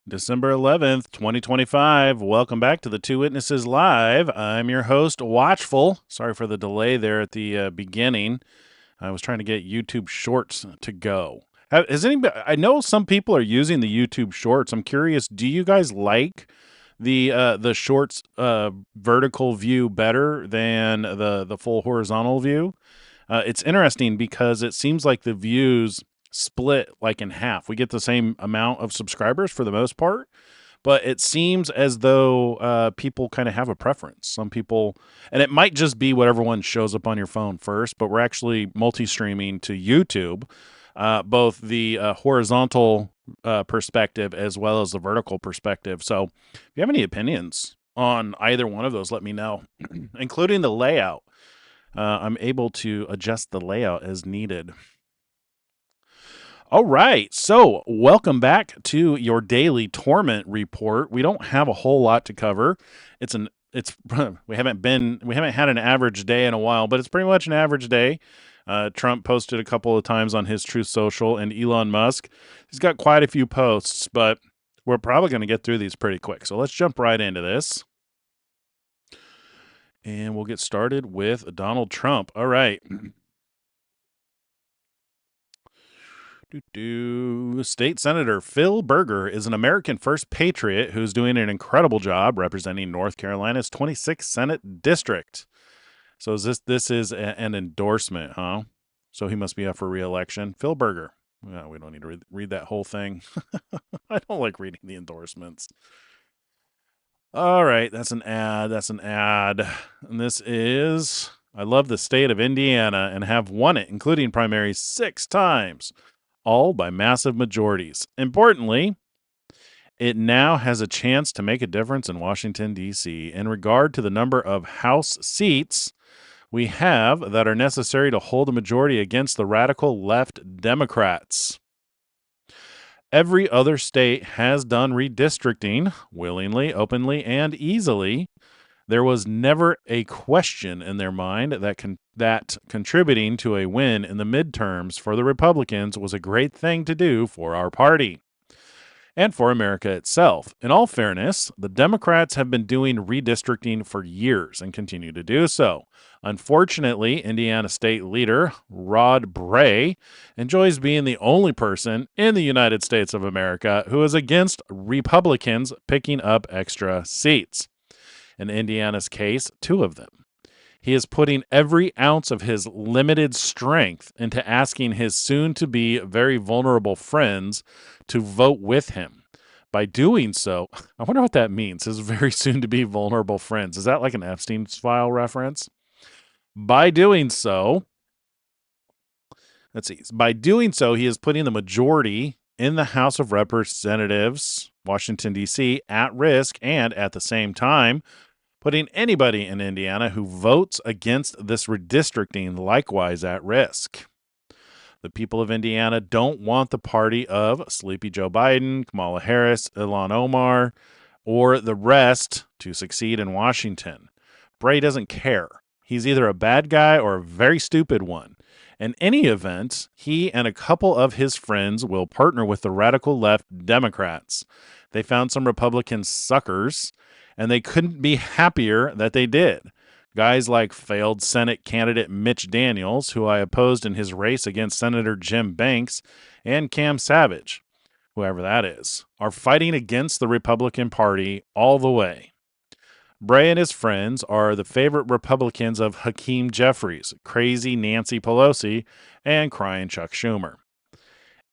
December 11th, 2025. Welcome back to the Two Witnesses Live. I'm your host, Watchful. Sorry for the delay there at the beginning. I was trying to get YouTube Shorts to go. Has anybody? I know some people are using the YouTube Shorts. I'm curious. Do you guys like the Shorts vertical view better than the full horizontal view? It's interesting because it seems like the views split like in half. We get the same amount of subscribers for the most part, but it seems as though people kind of have a preference. Some people, and it might just be whatever one shows up on your phone first, but we're actually multi-streaming to YouTube, both the horizontal perspective as well as the vertical perspective. So if you have any opinions on either one of those, let me know, including the layout. I'm able to adjust the layout as needed. All right, so welcome back to your daily Torment report. We don't have a whole lot to cover. We haven't had an average day in a while, but it's pretty much an average day. Trump posted a couple of times on his Truth Social, and Elon Musk, he's got quite a few posts, but we're probably going to get through these pretty quick. So let's jump right into this. And we'll get started with Donald Trump. All right. State Senator Phil Berger is an American First Patriot who's doing an incredible job representing North Carolina's 26th Senate District. So this is an endorsement, huh? So he must be up for re-election. Phil Berger. Well, we don't need to read that whole thing. I don't like reading the endorsements. All right, that's an ad. That's an ad. And this is I love the state of Indiana and have won it, including primaries 6 times, all by massive majorities. Importantly, it now has a chance to make a difference in Washington, D.C. in regard to the number of House seats we have that are necessary to hold a majority against the radical left Democrats. Every other state has done redistricting willingly, openly, and easily. There was never a question in their mind that contributing to a win in the midterms for the Republicans was a great thing to do for our party and for America itself. In all fairness, the Democrats have been doing redistricting for years and continue to do so. Unfortunately, Indiana State Leader Rod Bray enjoys being the only person in the United States of America who is against Republicans picking up extra seats. In Indiana's case, 2 of them. He is putting every ounce of his limited strength into asking his soon to be very vulnerable friends to vote with him. By doing so, I wonder what that means, his very soon to be vulnerable friends. Is that like an Epstein's file reference? By doing so, he is putting the majority in the House of Representatives, Washington, D.C., at risk and at the same time, putting anybody in Indiana who votes against this redistricting likewise at risk. The people of Indiana don't want the party of Sleepy Joe Biden, Kamala Harris, Ilhan Omar, or the rest to succeed in Washington. Bray doesn't care. He's either a bad guy or a very stupid one. In any event, he and a couple of his friends will partner with the radical left Democrats. They found some Republican suckers, and they couldn't be happier that they did. Guys like failed Senate candidate Mitch Daniels, who I opposed in his race against Senator Jim Banks, and Cam Savage, whoever that is, are fighting against the Republican Party all the way. Bray and his friends are the favorite Republicans of Hakeem Jeffries, crazy Nancy Pelosi, and crying Chuck Schumer.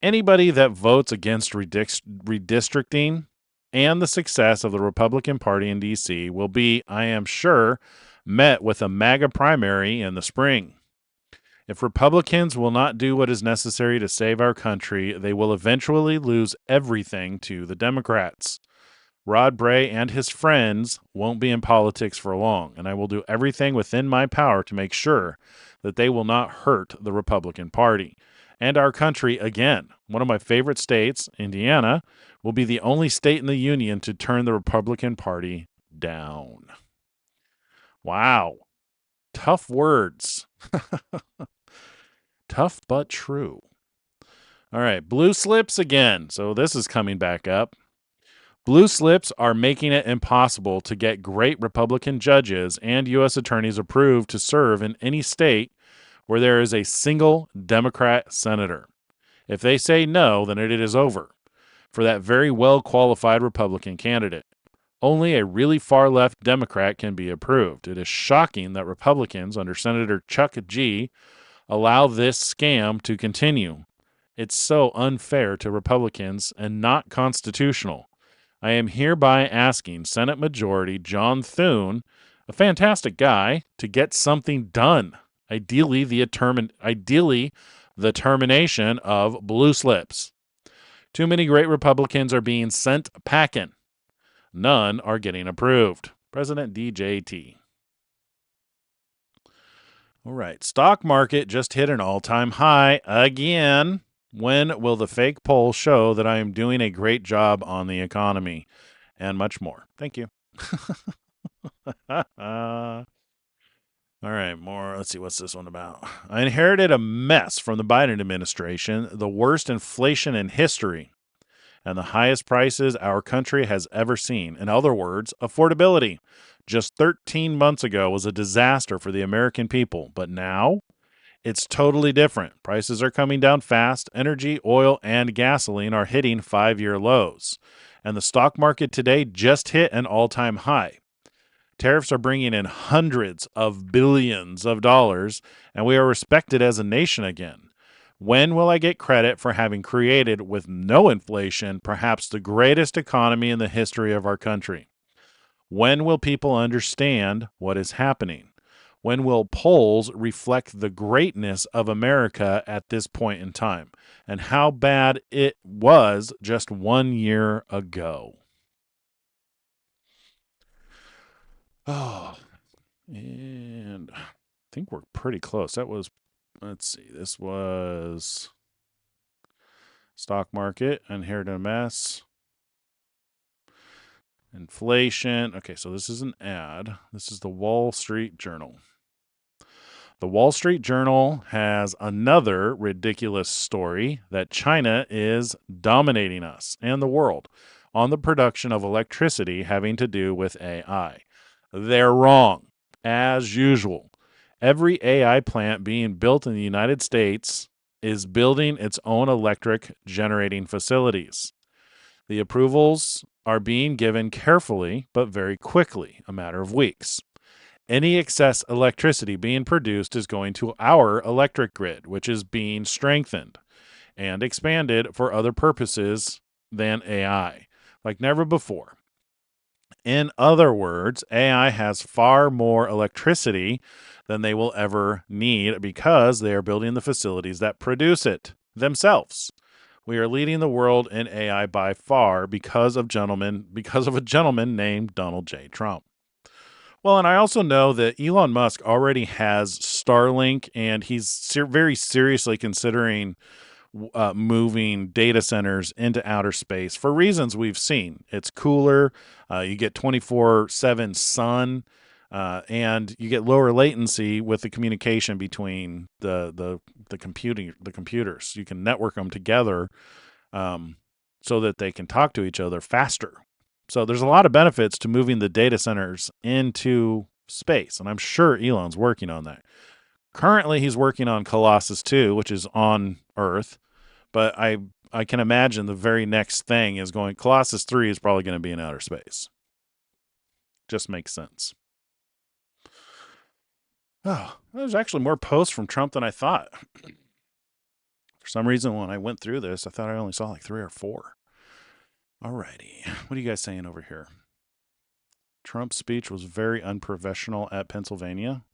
Anybody that votes against redistricting and the success of the Republican Party in D.C. will be, I am sure, met with a MAGA primary in the spring. If Republicans will not do what is necessary to save our country, they will eventually lose everything to the Democrats. Rod Bray and his friends won't be in politics for long, and I will do everything within my power to make sure that they will not hurt the Republican Party. And our country again. One of my favorite states, Indiana, will be the only state in the union to turn the Republican Party down. Wow. Tough words. Tough but true. All right, blue slips again. So this is coming back up. Blue slips are making it impossible to get great Republican judges and U.S. attorneys approved to serve in any state where there is a single Democrat senator. If they say no, then it is over for that very well-qualified Republican candidate. Only a really far-left Democrat can be approved. It is shocking that Republicans under Senator Chuck G. allow this scam to continue. It's so unfair to Republicans and not constitutional. I am hereby asking Senate Majority John Thune, a fantastic guy, to get something done. Ideally, the termination of blue slips. Too many great Republicans are being sent packing. None are getting approved. President DJT. All right. Stock market just hit an all-time high again. When will the fake poll show that I am doing a great job on the economy? And much more. Thank you. All right, more. Let's see, what's this one about? I inherited a mess from the Biden administration, the worst inflation in history, and the highest prices our country has ever seen. In other words, affordability. Just 13 months ago was a disaster for the American people, but now it's totally different. Prices are coming down fast. Energy, oil, and gasoline are hitting 5-year lows. And the stock market today just hit an all-time high. Tariffs are bringing in hundreds of billions of dollars, and we are respected as a nation again. When will I get credit for having created, with no inflation, perhaps the greatest economy in the history of our country? When will people understand what is happening? When will polls reflect the greatness of America at this point in time and how bad it was just 1 year ago? Oh, and I think we're pretty close. That was, let's see, this was stock market, inherited a mess, inflation. Okay, so this is an ad. This is the Wall Street Journal. The Wall Street Journal has another ridiculous story that China is dominating us and the world on the production of electricity having to do with AI. They're wrong, as usual. Every AI plant being built in the United States is building its own electric generating facilities. The approvals are being given carefully, but very quickly, a matter of weeks. Any excess electricity being produced is going to our electric grid, which is being strengthened and expanded for other purposes than AI, like never before. In other words, AI has far more electricity than they will ever need because they are building the facilities that produce it themselves. We are leading the world in AI by far because of a gentleman named Donald J. Trump. Well, and I also know that Elon Musk already has Starlink, and he's very seriously considering moving data centers into outer space for reasons we've seen. It's cooler, you get 24/7 sun, and you get lower latency with the communication between the computers. You can network them together so that they can talk to each other faster. So there's a lot of benefits to moving the data centers into space, and I'm sure Elon's working on that. Currently, he's working on Colossus 2, which is on Earth, but I can imagine the very next thing is going. Colossus 3 is probably going to be in outer space. Just makes sense. Oh, there's actually more posts from Trump than I thought. For some reason, when I went through this, I thought I only saw like 3 or 4. Alrighty. What are you guys saying over here? Trump's speech was very unprofessional at Pennsylvania.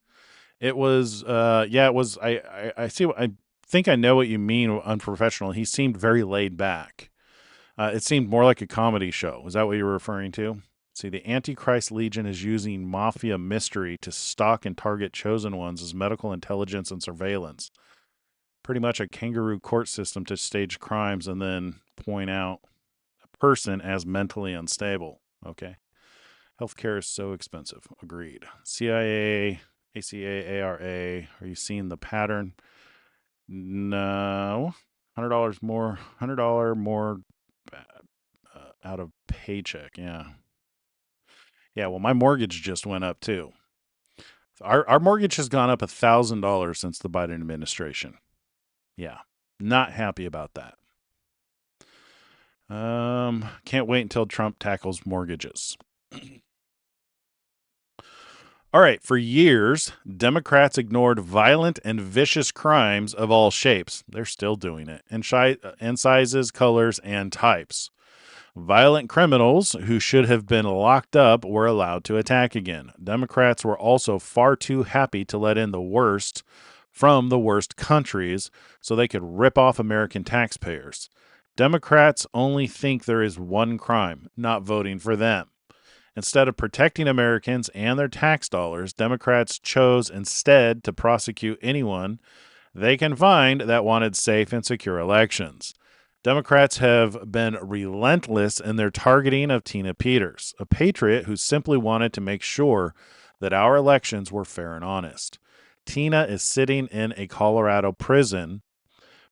It was, it was. I see. I think I know what you mean. Unprofessional. He seemed very laid back. It seemed more like a comedy show. Is that what you were referring to? See, the Antichrist Legion is using mafia mystery to stalk and target chosen ones as medical intelligence and surveillance. Pretty much a kangaroo court system to stage crimes and then point out a person as mentally unstable. Okay. Healthcare is so expensive. Agreed. CIA, ACA, ARA. Are you seeing the pattern? No. $100 more. $100 more out of paycheck. Yeah. Yeah. Well, my mortgage just went up too. Our mortgage has gone up $1,000 since the Biden administration. Yeah. Not happy about that. Can't wait until Trump tackles mortgages. All right. For years, Democrats ignored violent and vicious crimes of all shapes. They're still doing it in sizes, colors, and types. Violent criminals who should have been locked up were allowed to attack again. Democrats were also far too happy to let in the worst from the worst countries so they could rip off American taxpayers. Democrats only think there is one crime, not voting for them. Instead of protecting Americans and their tax dollars, Democrats chose instead to prosecute anyone they can find that wanted safe and secure elections. Democrats have been relentless in their targeting of Tina Peters, a patriot who simply wanted to make sure that our elections were fair and honest. Tina is sitting in a Colorado prison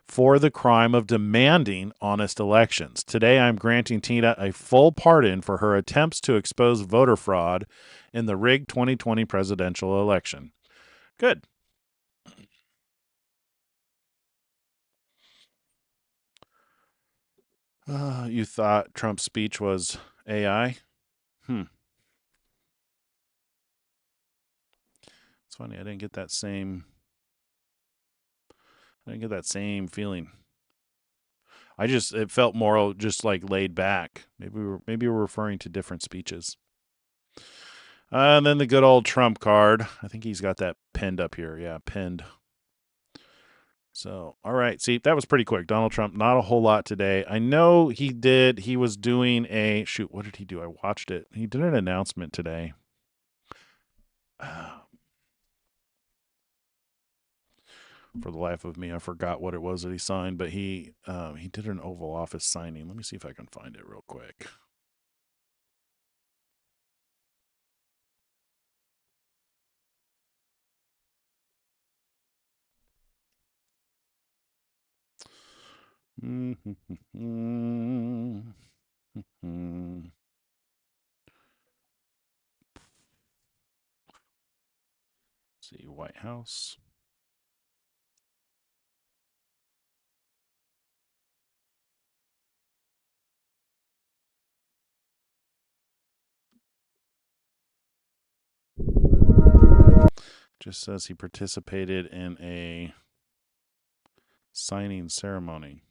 for the crime of demanding honest elections. Today, I'm granting Tina a full pardon for her attempts to expose voter fraud in the rigged 2020 presidential election. Good. You thought Trump's speech was AI? It's funny. I didn't get that same feeling. It felt more just like laid back. Maybe we're referring to different speeches. And then the good old Trump card. I think he's got that pinned up here. Yeah, pinned. So, all right. See, that was pretty quick. Donald Trump, not a whole lot today. I know he was doing what did he do? I watched it. He did an announcement today. For the life of me, I forgot what it was that he signed, but he did an Oval Office signing. Let me see if I can find it real quick. Let's see, White House. Just says he participated in a signing ceremony.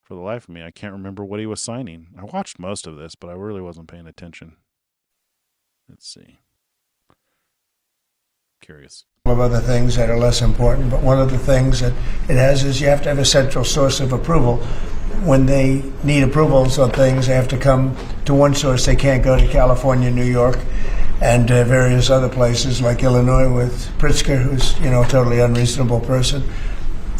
For the life of me, I can't remember what he was signing. I watched most of this, but I really wasn't paying attention. Let's see. Curious. Of other things that are less important, but one of the things that it has is you have to have a central source of approval. When they need approvals on things, they have to come to one source. They can't go to California, New York, and various other places like Illinois with Pritzker, who's a totally unreasonable person.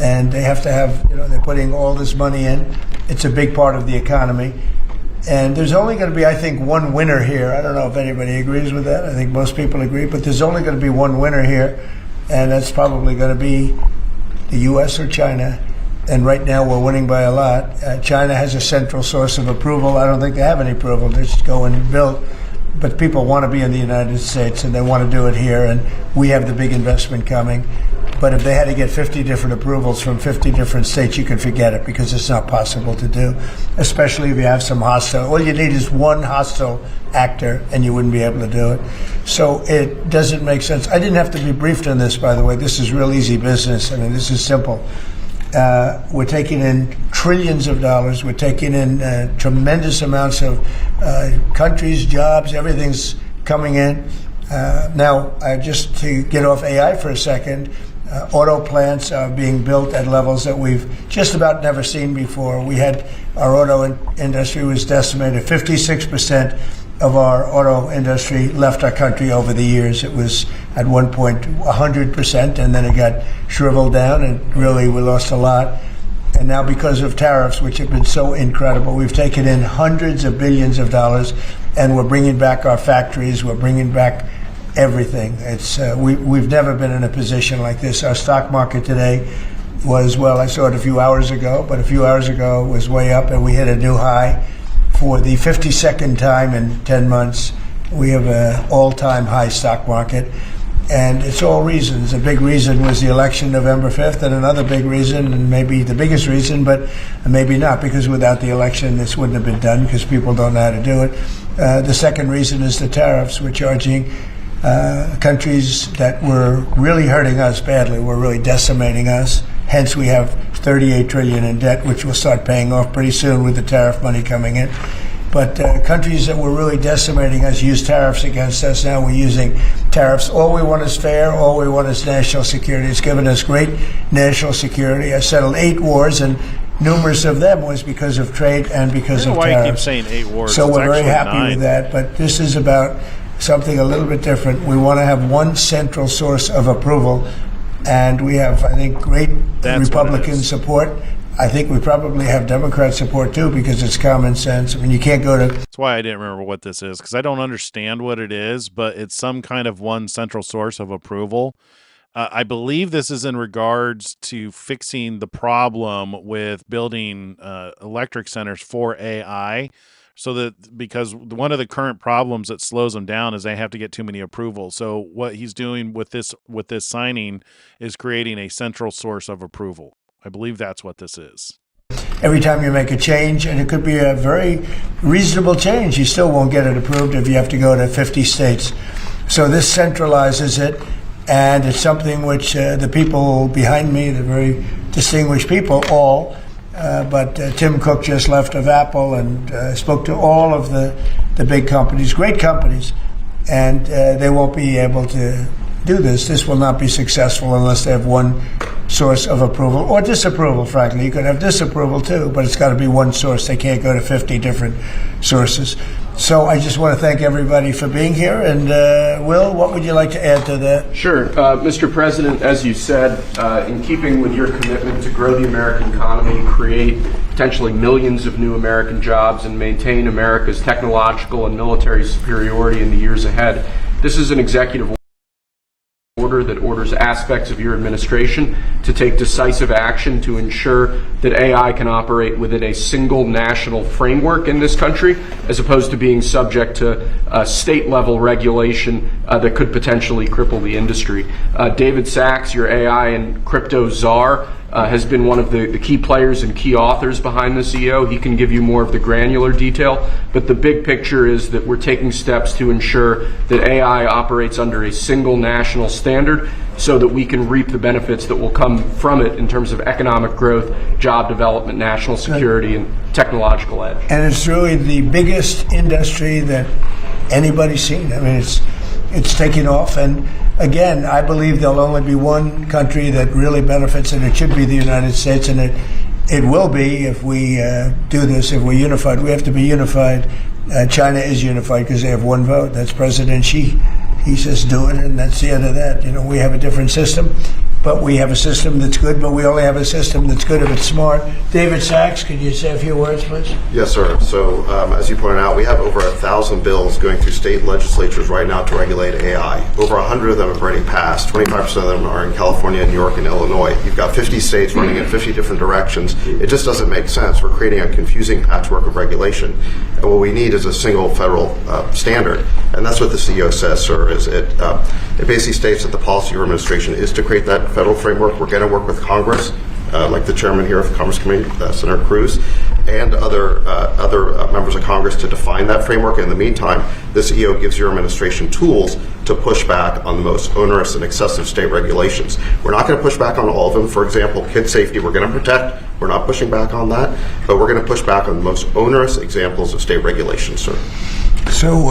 And they have to have, they're putting all this money in. It's a big part of the economy. And there's only going to be, I think, one winner here. I don't know if anybody agrees with that. I think most people agree. But there's only going to be one winner here, and that's probably going to be the U.S. or China. And right now we're winning by a lot. China has a central source of approval. I don't think they have any approval. They just go and build. But people want to be in the United States, and they want to do it here. And we have the big investment coming. But if they had to get 50 different approvals from 50 different states, you can forget it, because it's not possible to do, especially if you have some hostile. All you need is one hostile actor, and you wouldn't be able to do it. So it doesn't make sense. I didn't have to be briefed on this, by the way. This is real easy business. I mean, this is simple. We're taking in trillions of dollars. We're taking in tremendous amounts of countries, jobs, everything's coming in. Now, just to get off AI for a second, auto plants are being built at levels that we've just about never seen before. We had our auto industry was decimated. 56% of our auto industry left our country over the years. It was at one point 100%, and then it got shriveled down, and really we lost a lot. And now, because of tariffs, which have been so incredible, we've taken in hundreds of billions of dollars, and we're bringing back our factories. We're bringing back everything. It's we've never been in a position like this. Our stock market today was, well, I saw it a few hours ago, but a few hours ago it was way up, and we hit a new high for the 52nd time in 10 months. We have an all-time high stock market, and it's all reasons. A big reason was the election November 5th, and another big reason, and maybe the biggest reason, but maybe not, because without the election this wouldn't have been done, because people don't know how to do it. The second reason is the tariffs. We're charging countries that were really hurting us badly, were really decimating us. Hence, we have $38 trillion in debt, which we'll start paying off pretty soon with the tariff money coming in. But countries that were really decimating us use tariffs against us. Now we're using tariffs. All we want is fair. All we want is national security. It's given us great national security. I settled 8 wars, and numerous of them was because of trade and because of why tariffs. You keep saying 8 wars. So it's we're very happy 9. with that. But this is about something a little bit different. We want to have one central source of approval, and we have, I think, great Republican support. I think we probably have Democrat support too, because it's common sense. I mean, you can't go to... That's why I didn't remember what this is, because I don't understand what it is, but it's some kind of one central source of approval. I believe this is in regards to fixing the problem with building electric centers for AI. So that, because one of the current problems that slows them down is they have to get too many approvals. So what he's doing with this signing is creating a central source of approval. I believe that's what this is. Every time you make a change, and it could be a very reasonable change, you still won't get it approved if you have to go to 50 states. So this centralizes it, and it's something which the people behind me, the very distinguished people, but Tim Cook just left of Apple and spoke to all of the big companies, great companies, and they won't be able to do this. This will not be successful unless they have one source of approval, or disapproval, frankly. You could have disapproval too, but it's got to be one source. They can't go to 50 different sources. So I just want to thank everybody for being here. And Will, what would you like to add to that? Sure. Mr. President, as you said, in keeping with your commitment to grow the American economy, create potentially millions of new American jobs, and maintain America's technological and military superiority in the years ahead, this is an executive order that orders aspects of your administration to take decisive action to ensure that AI can operate within a single national framework in this country, as opposed to being subject to state-level regulation that could potentially cripple the industry. David Sachs, your AI and crypto czar, has been one of the key players and key authors behind this EO. He can give you more of the granular detail, but the big picture is that we're taking steps to ensure that AI operates under a single national standard so that we can reap the benefits that will come from it in terms of economic growth, job development, national security, and technological edge. And it's really the biggest industry that anybody's seen. I mean, it's taking off, and again, I believe there'll only be one country that really benefits, and it should be the United States, and it will be if we do this, if we're unified. We have to be unified. China is unified because they have one vote. That's President Xi. He says do it, and that's the end of that. You know, we have a different system, but we have a system that's good, but we only have a system that's good if it's smart. David Sachs, could you say a few words, please? Yes, sir. So, as you pointed out, we have over 1,000 bills going through state legislatures right now to regulate AI. Over 100 of them have already passed. 25% of them are in California, New York, and Illinois. You've got 50 states running in 50 different directions. It just doesn't make sense. We're creating a confusing patchwork of regulation. And what we need is a single federal standard. And that's what the CEO says, sir, is it basically states that the policy of your administration is to create that federal framework. We're going to work with Congress, like the chairman here of the Commerce Committee, Senator Cruz, and other members of Congress to define that framework. In the meantime, this EO gives your administration tools to push back on the most onerous and excessive state regulations. We're not going to push back on all of them. For example, kid safety, we're going to protect. We're not pushing back on that, but we're going to push back on the most onerous examples of state regulations, sir. So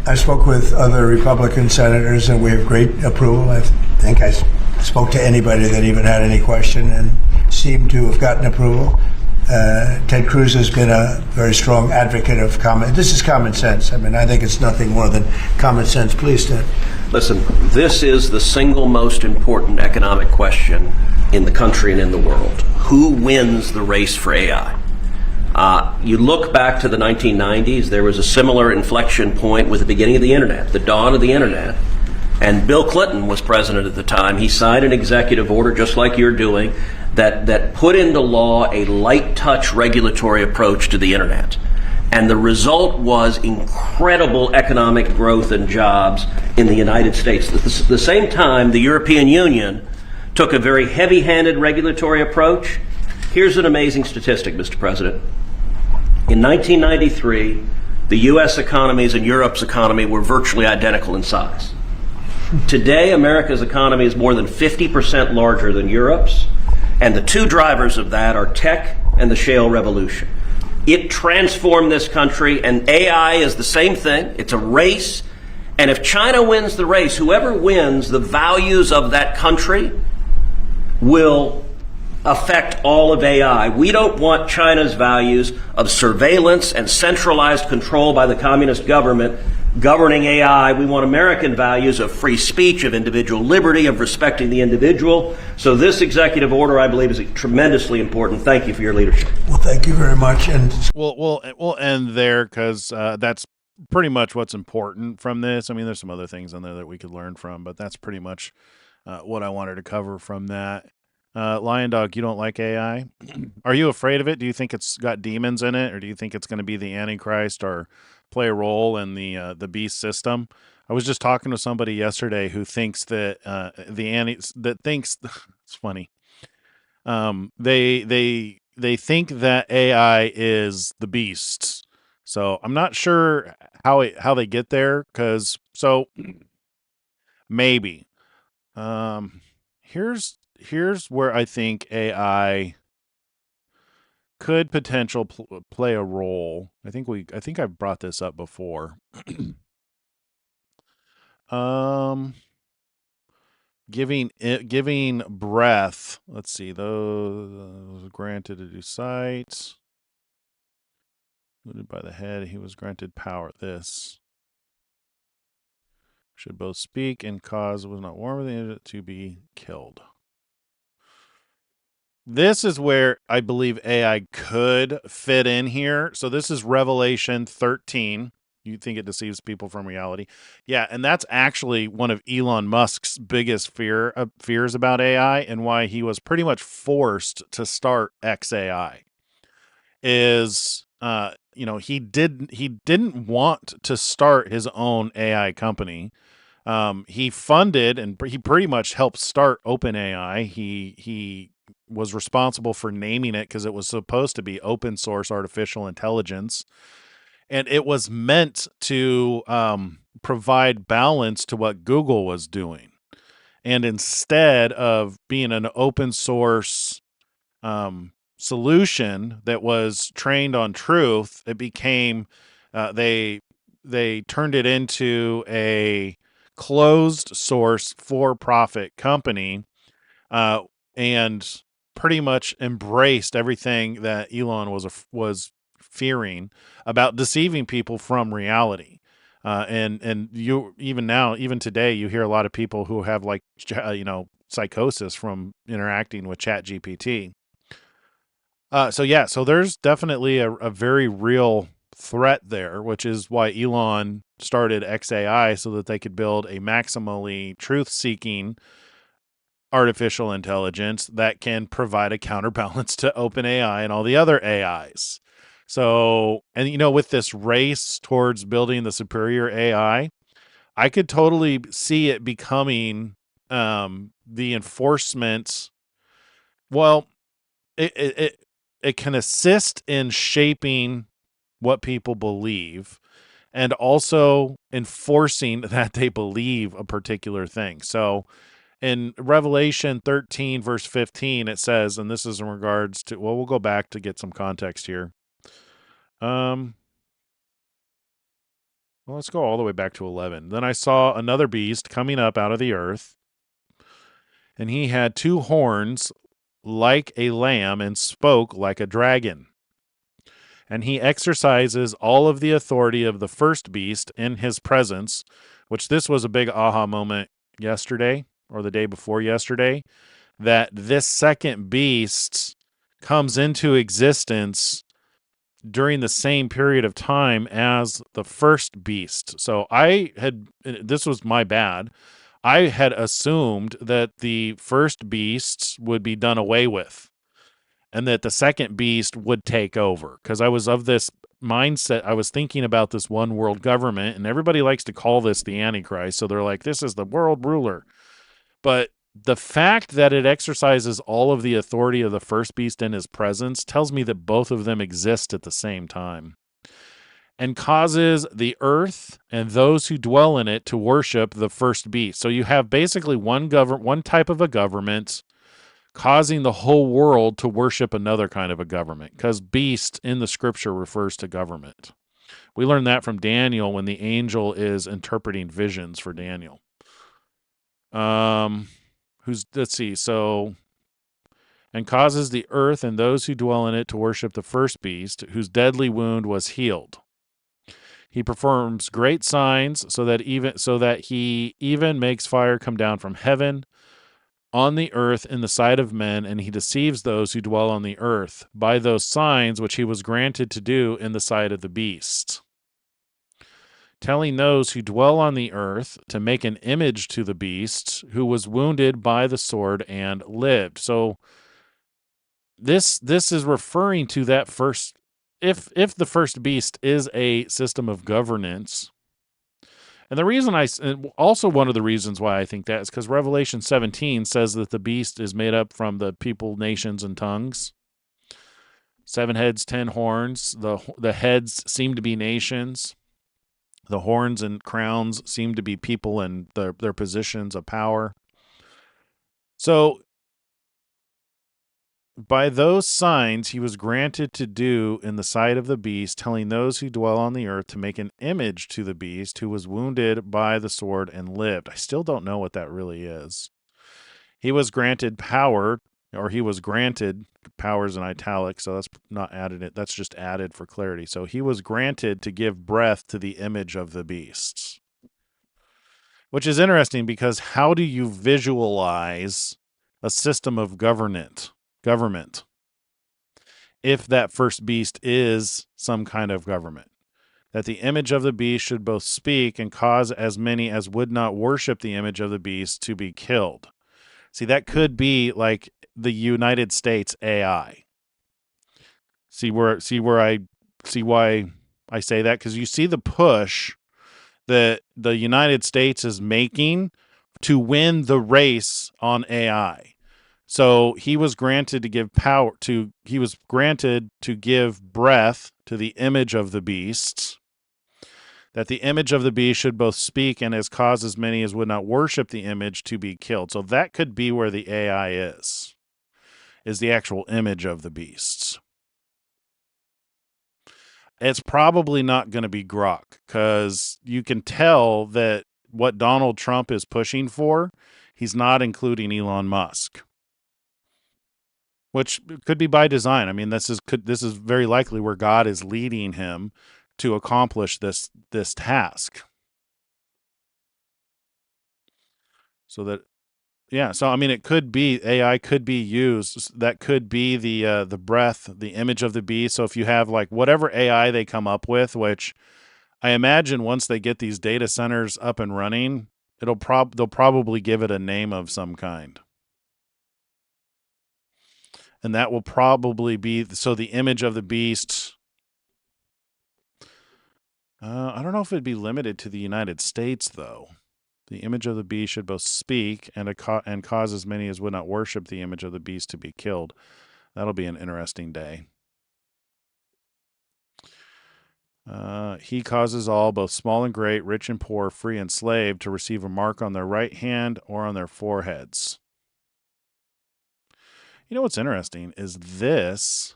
I spoke with other Republican senators, and we have great approval. I think I spoke to anybody that even had any question and seemed to have gotten approval. Ted Cruz has been a very strong advocate of this is common sense. I mean, I think it's nothing more than common sense. Please, Ted. Listen, this is the single most important economic question in the country and in the world. Who wins the race for AI? You look back to the 1990s, there was a similar inflection point with the beginning of the internet, the dawn of the internet, And Bill Clinton was president at the time. He signed an executive order, just like you're doing, that put into law a light touch regulatory approach to the internet. And the result was incredible economic growth and jobs in the United States. At the same time, the European Union took a very heavy-handed regulatory approach. Here's an amazing statistic, Mr. President. In 1993, the U.S. economies and Europe's economy were virtually identical in size. Today, America's economy is more than 50% larger than Europe's, and the two drivers of that are tech and the shale revolution. It transformed this country, and AI is the same thing. It's a race, and if China wins the race, whoever wins, the values of that country will affect all of AI. We don't want China's values of surveillance and centralized control by the communist government governing AI. We want American values of free speech, of individual liberty, of respecting the individual. So this executive order, I believe, is tremendously important. Thank you for your leadership. Well, thank you very much. And We'll end there because that's pretty much what's important from this. I mean, there's some other things in there that we could learn from, but that's pretty much what I wanted to cover from that. Lion Dog, you don't like AI? Are you afraid of it? Do you think it's got demons in it, or do you think it's going to be the Antichrist or play a role in the beast system? I was just talking to somebody yesterday who thinks that it's funny. They think that AI is the beast. So I'm not sure how they get there, because maybe here's where I think AI could play a role. I think I've brought this up before. Giving breath. Let's see, those granted to do sight. Looted by the head, he was granted power. This should both speak and cause was not warm to be killed. This is where I believe AI could fit in here. So this is Revelation 13. You think it deceives people from reality. Yeah, and that's actually one of Elon Musk's biggest fears about AI, and why he was pretty much forced to start XAI. Is he didn't want to start his own AI company. He funded and he pretty much helped start OpenAI. He was responsible for naming it because it was supposed to be open source artificial intelligence. And it was meant to provide balance to what Google was doing. And instead of being an open source solution that was trained on truth, it became they turned it into a closed source for-profit company, and pretty much embraced everything that Elon was fearing about deceiving people from reality. And you even today, you hear a lot of people who have psychosis from interacting with ChatGPT. So there's definitely a very real threat there, which is why Elon started XAI, so that they could build a maximally truth-seeking artificial intelligence that can provide a counterbalance to OpenAI and all the other AIs. So, and with this race towards building the superior AI, I could totally see it becoming the enforcement. Well, it can assist in shaping what people believe, and also enforcing that they believe a particular thing. So in Revelation 13, verse 15, it says, and this is in regards to, well, we'll go back to get some context here. Well, let's go all the way back to 11. Then I saw another beast coming up out of the earth, and he had two horns like a lamb and spoke like a dragon. And he exercises all of the authority of the first beast in his presence, which this was a big aha moment yesterday, or the day before yesterday, that this second beast comes into existence during the same period of time as the first beast. So this was my bad. I had assumed that the first beast would be done away with and that the second beast would take over, because I was of this mindset. I was thinking about this one world government, and everybody likes to call this the Antichrist. So they're like, this is the world ruler. But the fact that it exercises all of the authority of the first beast in his presence tells me that both of them exist at the same time, and causes the earth and those who dwell in it to worship the first beast. So you have basically one type of a government causing the whole world to worship another kind of a government, because beast in the scripture refers to government. We learned that from Daniel when the angel is interpreting visions for Daniel. Let's see. So, and causes the earth and those who dwell in it to worship the first beast, whose deadly wound was healed. He performs great signs so that he even makes fire come down from heaven on the earth in the sight of men, and he deceives those who dwell on the earth by those signs which he was granted to do in the sight of the beast, telling those who dwell on the earth to make an image to the beast who was wounded by the sword and lived. So this is referring to that first, if the first beast is a system of governance. And the reason also one of the reasons why I think that is because Revelation 17 says that the beast is made up from the people, nations, and tongues. 7 heads, 10 horns. The heads seem to be nations. The horns and crowns seem to be people and their positions of power. So by those signs he was granted to do in the sight of the beast, telling those who dwell on the earth to make an image to the beast who was wounded by the sword and lived. I still don't know what that really is. He was granted power, or he was granted, powers in italics, so that's not added. That's just added for clarity. So he was granted to give breath to the image of the beast, which is interesting because how do you visualize a system of government if that first beast is some kind of government? That the image of the beast should both speak and cause as many as would not worship the image of the beast to be killed. See, that could be like the United States AI. See why I say that? Because you see the push that the United States is making to win the race on AI. So he was granted to give breath to the image of the beast, that the image of the beast should both speak and as cause as many as would not worship the image to be killed. So that could be where the AI is the actual image of the beast. It's probably not going to be Grok, because you can tell that what Donald Trump is pushing for, he's not including Elon Musk, which could be by design. I mean, this is very likely where God is leading him to accomplish this task. So that, yeah. So I mean, it could be AI could be used. That could be the breath, the image of the beast. So if you have like whatever AI they come up with, which I imagine once they get these data centers up and running, they'll probably give it a name of some kind. And that will probably be, so the image of the beast, I don't know if it'd be limited to the United States, though. The image of the beast should both speak and cause as many as would not worship the image of the beast to be killed. That'll be an interesting day. He causes all, both small and great, rich and poor, free and slave, to receive a mark on their right hand or on their foreheads. You know what's interesting is this.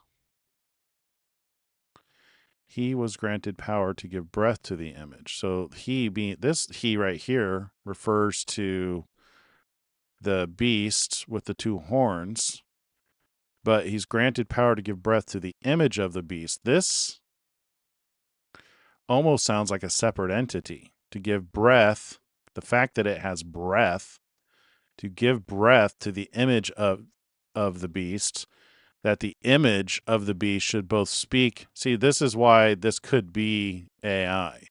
He was granted power to give breath to the image. So he right here refers to the beast with the 2 horns, but he's granted power to give breath to the image of the beast. This almost sounds like a separate entity. To give breath, the fact that it has breath, to give breath to the image of the beast, that the image of the beast should both speak. See, this is why this could be AI.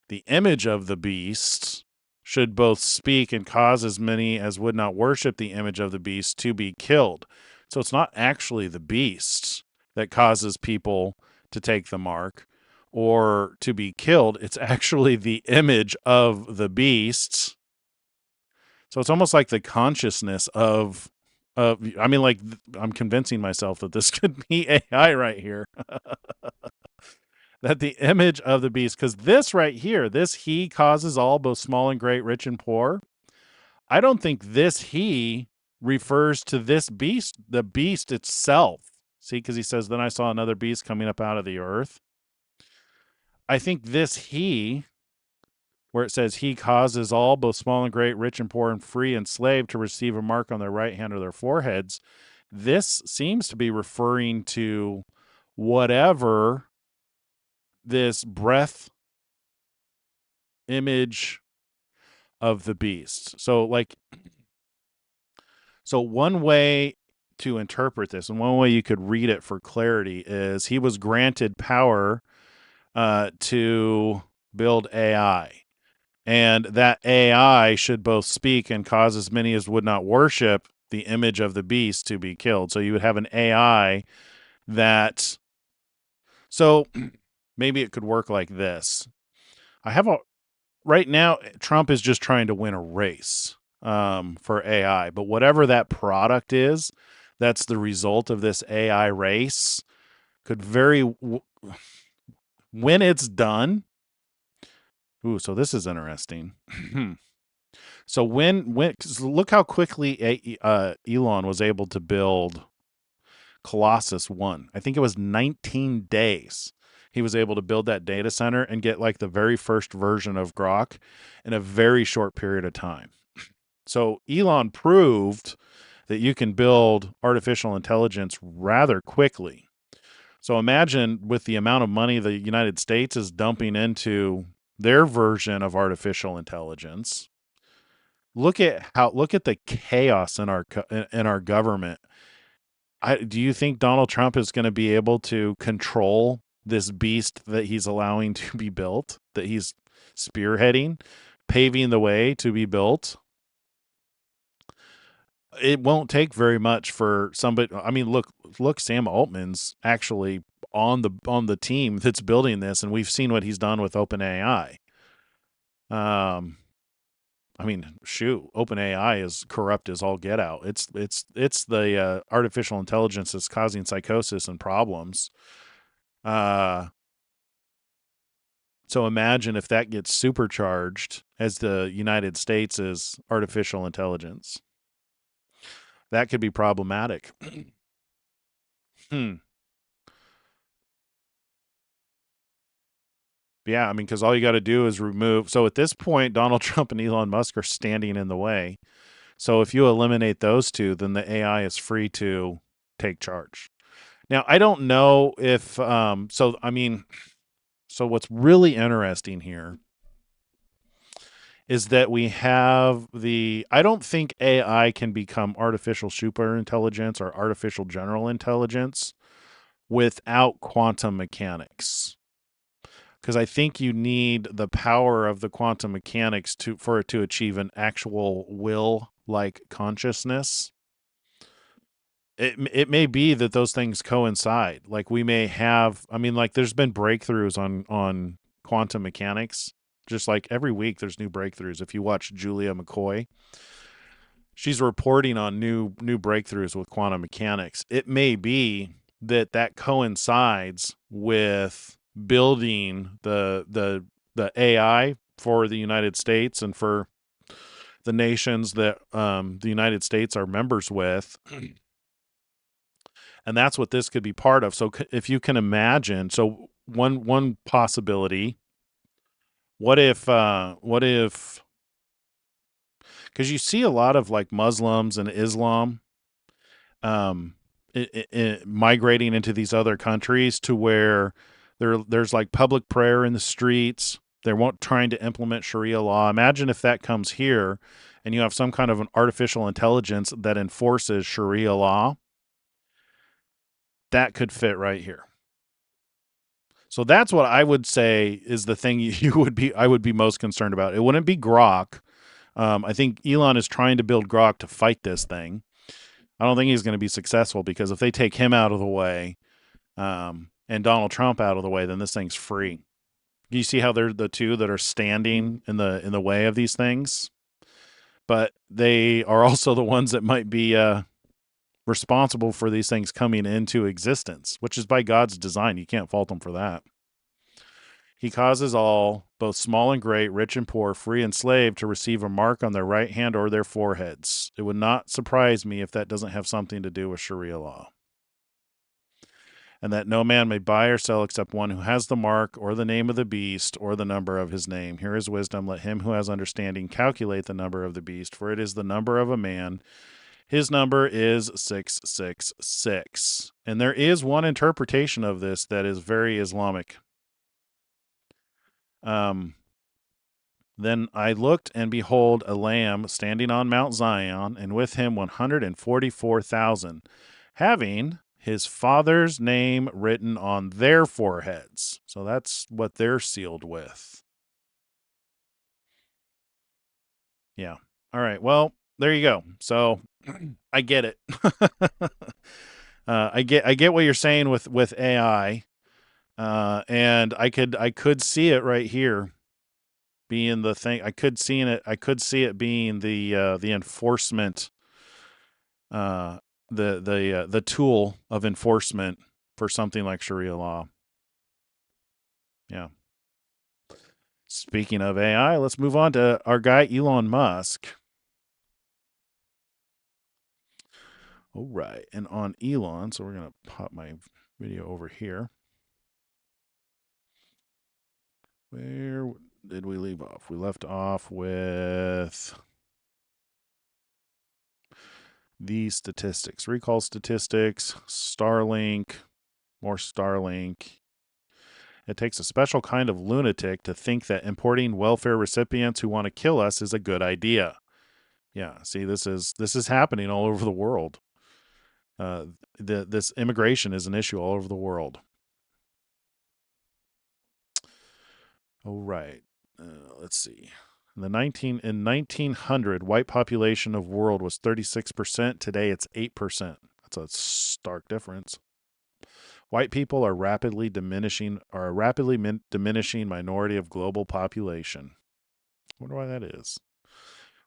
The image of the beast should both speak and cause as many as would not worship the image of the beast to be killed. So it's not actually the beast that causes people to take the mark or to be killed. It's actually the image of the beast. So it's almost like the consciousness of I mean, like, I'm convincing myself that this could be AI right here. That the image of the beast, because this right here, this he causes all, both small and great, rich and poor. I don't think this he refers to this beast, the beast itself. See, because he says, then I saw another beast coming up out of the earth. I think this he, where it says he causes all, both small and great, rich and poor, and free and slave, to receive a mark on their right hand or their foreheads. This seems to be referring to whatever this breath image of the beast. So one way to interpret this, and one way you could read it for clarity, is he was granted power to build AI. And that AI should both speak and cause as many as would not worship the image of the beast to be killed. So you would have an AI that, so maybe it could work like this. Right now, Trump is just trying to win a race for AI. But whatever that product is, that's the result of this AI race, could when it's done. Ooh, so this is interesting. So look how quickly Elon was able to build Colossus 1. I think it was 19 days. He was able to build that data center and get like the very first version of Grok in a very short period of time. So Elon proved that you can build artificial intelligence rather quickly. So imagine, with the amount of money the United States is dumping into their version of artificial intelligence. Look at the chaos in our government. Do you think Donald Trump is going to be able to control this beast that he's allowing to be built, that he's spearheading, paving the way to be built? It won't take very much for somebody. I mean, look, Sam Altman's actually on the team that's building this, and we've seen what he's done with OpenAI. I mean, shoot, OpenAI is corrupt as all get out. It's the artificial intelligence that's causing psychosis and problems. So imagine if that gets supercharged as the United States is artificial intelligence. That could be problematic. Yeah, I mean, because all you got to do is remove. So at this point, Donald Trump and Elon Musk are standing in the way. So if you eliminate those two, then the AI is free to take charge. Now, I don't know if so what's really interesting here is that we have I don't think AI can become artificial super intelligence or artificial general intelligence without quantum mechanics. Because I think you need the power of the quantum mechanics for it to achieve an actual will-like consciousness. It may be that those things coincide. Like we may have, I mean, like there's been breakthroughs on quantum mechanics. Just like every week there's new breakthroughs. If you watch Julia McCoy, she's reporting on new breakthroughs with quantum mechanics. It may be that coincides with building the AI for the United States and for the nations that the United States are members with. And that's what this could be part of. So if you can imagine, so one possibility, what if because you see a lot of like Muslims and Islam migrating into these other countries to where there's like public prayer in the streets. They won't trying to implement Sharia law. Imagine if that comes here and you have some kind of an artificial intelligence that enforces Sharia law. That could fit right here. So that's what I would say is the thing I would be most concerned about. It wouldn't be Grok. I think Elon is trying to build Grok to fight this thing. I don't think he's going to be successful because if they take him out of the way and Donald Trump out of the way, then this thing's free. You see how they're the two that are standing in the way of these things, but they are also the ones that might be responsible for these things coming into existence, which is by God's design. You can't fault him for that. He causes all, both small and great, rich and poor, free and slave, to receive a mark on their right hand or their foreheads. It would not surprise me if that doesn't have something to do with Sharia law. And that no man may buy or sell except one who has the mark or the name of the beast or the number of his name. Here is wisdom. Let him who has understanding calculate the number of the beast, for it is the number of a man. His number is 666. And there is one interpretation of this that is very Islamic. Then I looked, and behold, a lamb standing on Mount Zion, and with him 144,000, having his father's name written on their foreheads. So that's what they're sealed with. Yeah. All right. Well, there you go. So I get it. I get what you're saying with AI, and I could see it right here being the thing. I could see it being the enforcement, the tool of enforcement for something like Sharia law. Yeah. Speaking of AI, let's move on to our guy Elon Musk. All right, and on Elon, so we're gonna pop my video over here. Where did we leave off? We left off with the statistics, recall statistics, Starlink, more Starlink. It takes a special kind of lunatic to think that importing welfare recipients who want to kill us is a good idea. Yeah, see, this is happening all over the world. This immigration is an issue all over the world. All right, let's see. In 1900, white population of world was 36%. Today, it's 8%. That's a stark difference. White people are a rapidly diminishing minority of global population. I wonder why that is.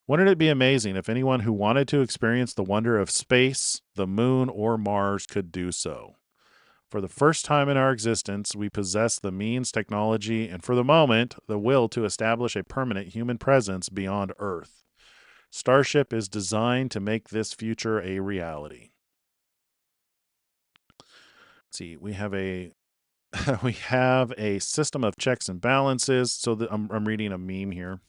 Wouldn't it be amazing if anyone who wanted to experience the wonder of space, the moon, or Mars could do so? For the first time in our existence, we possess the means, technology, and for the moment, the will to establish a permanent human presence beyond Earth. Starship is designed to make this future a reality. Let's see, we have a system of checks and balances. So I'm reading a meme here.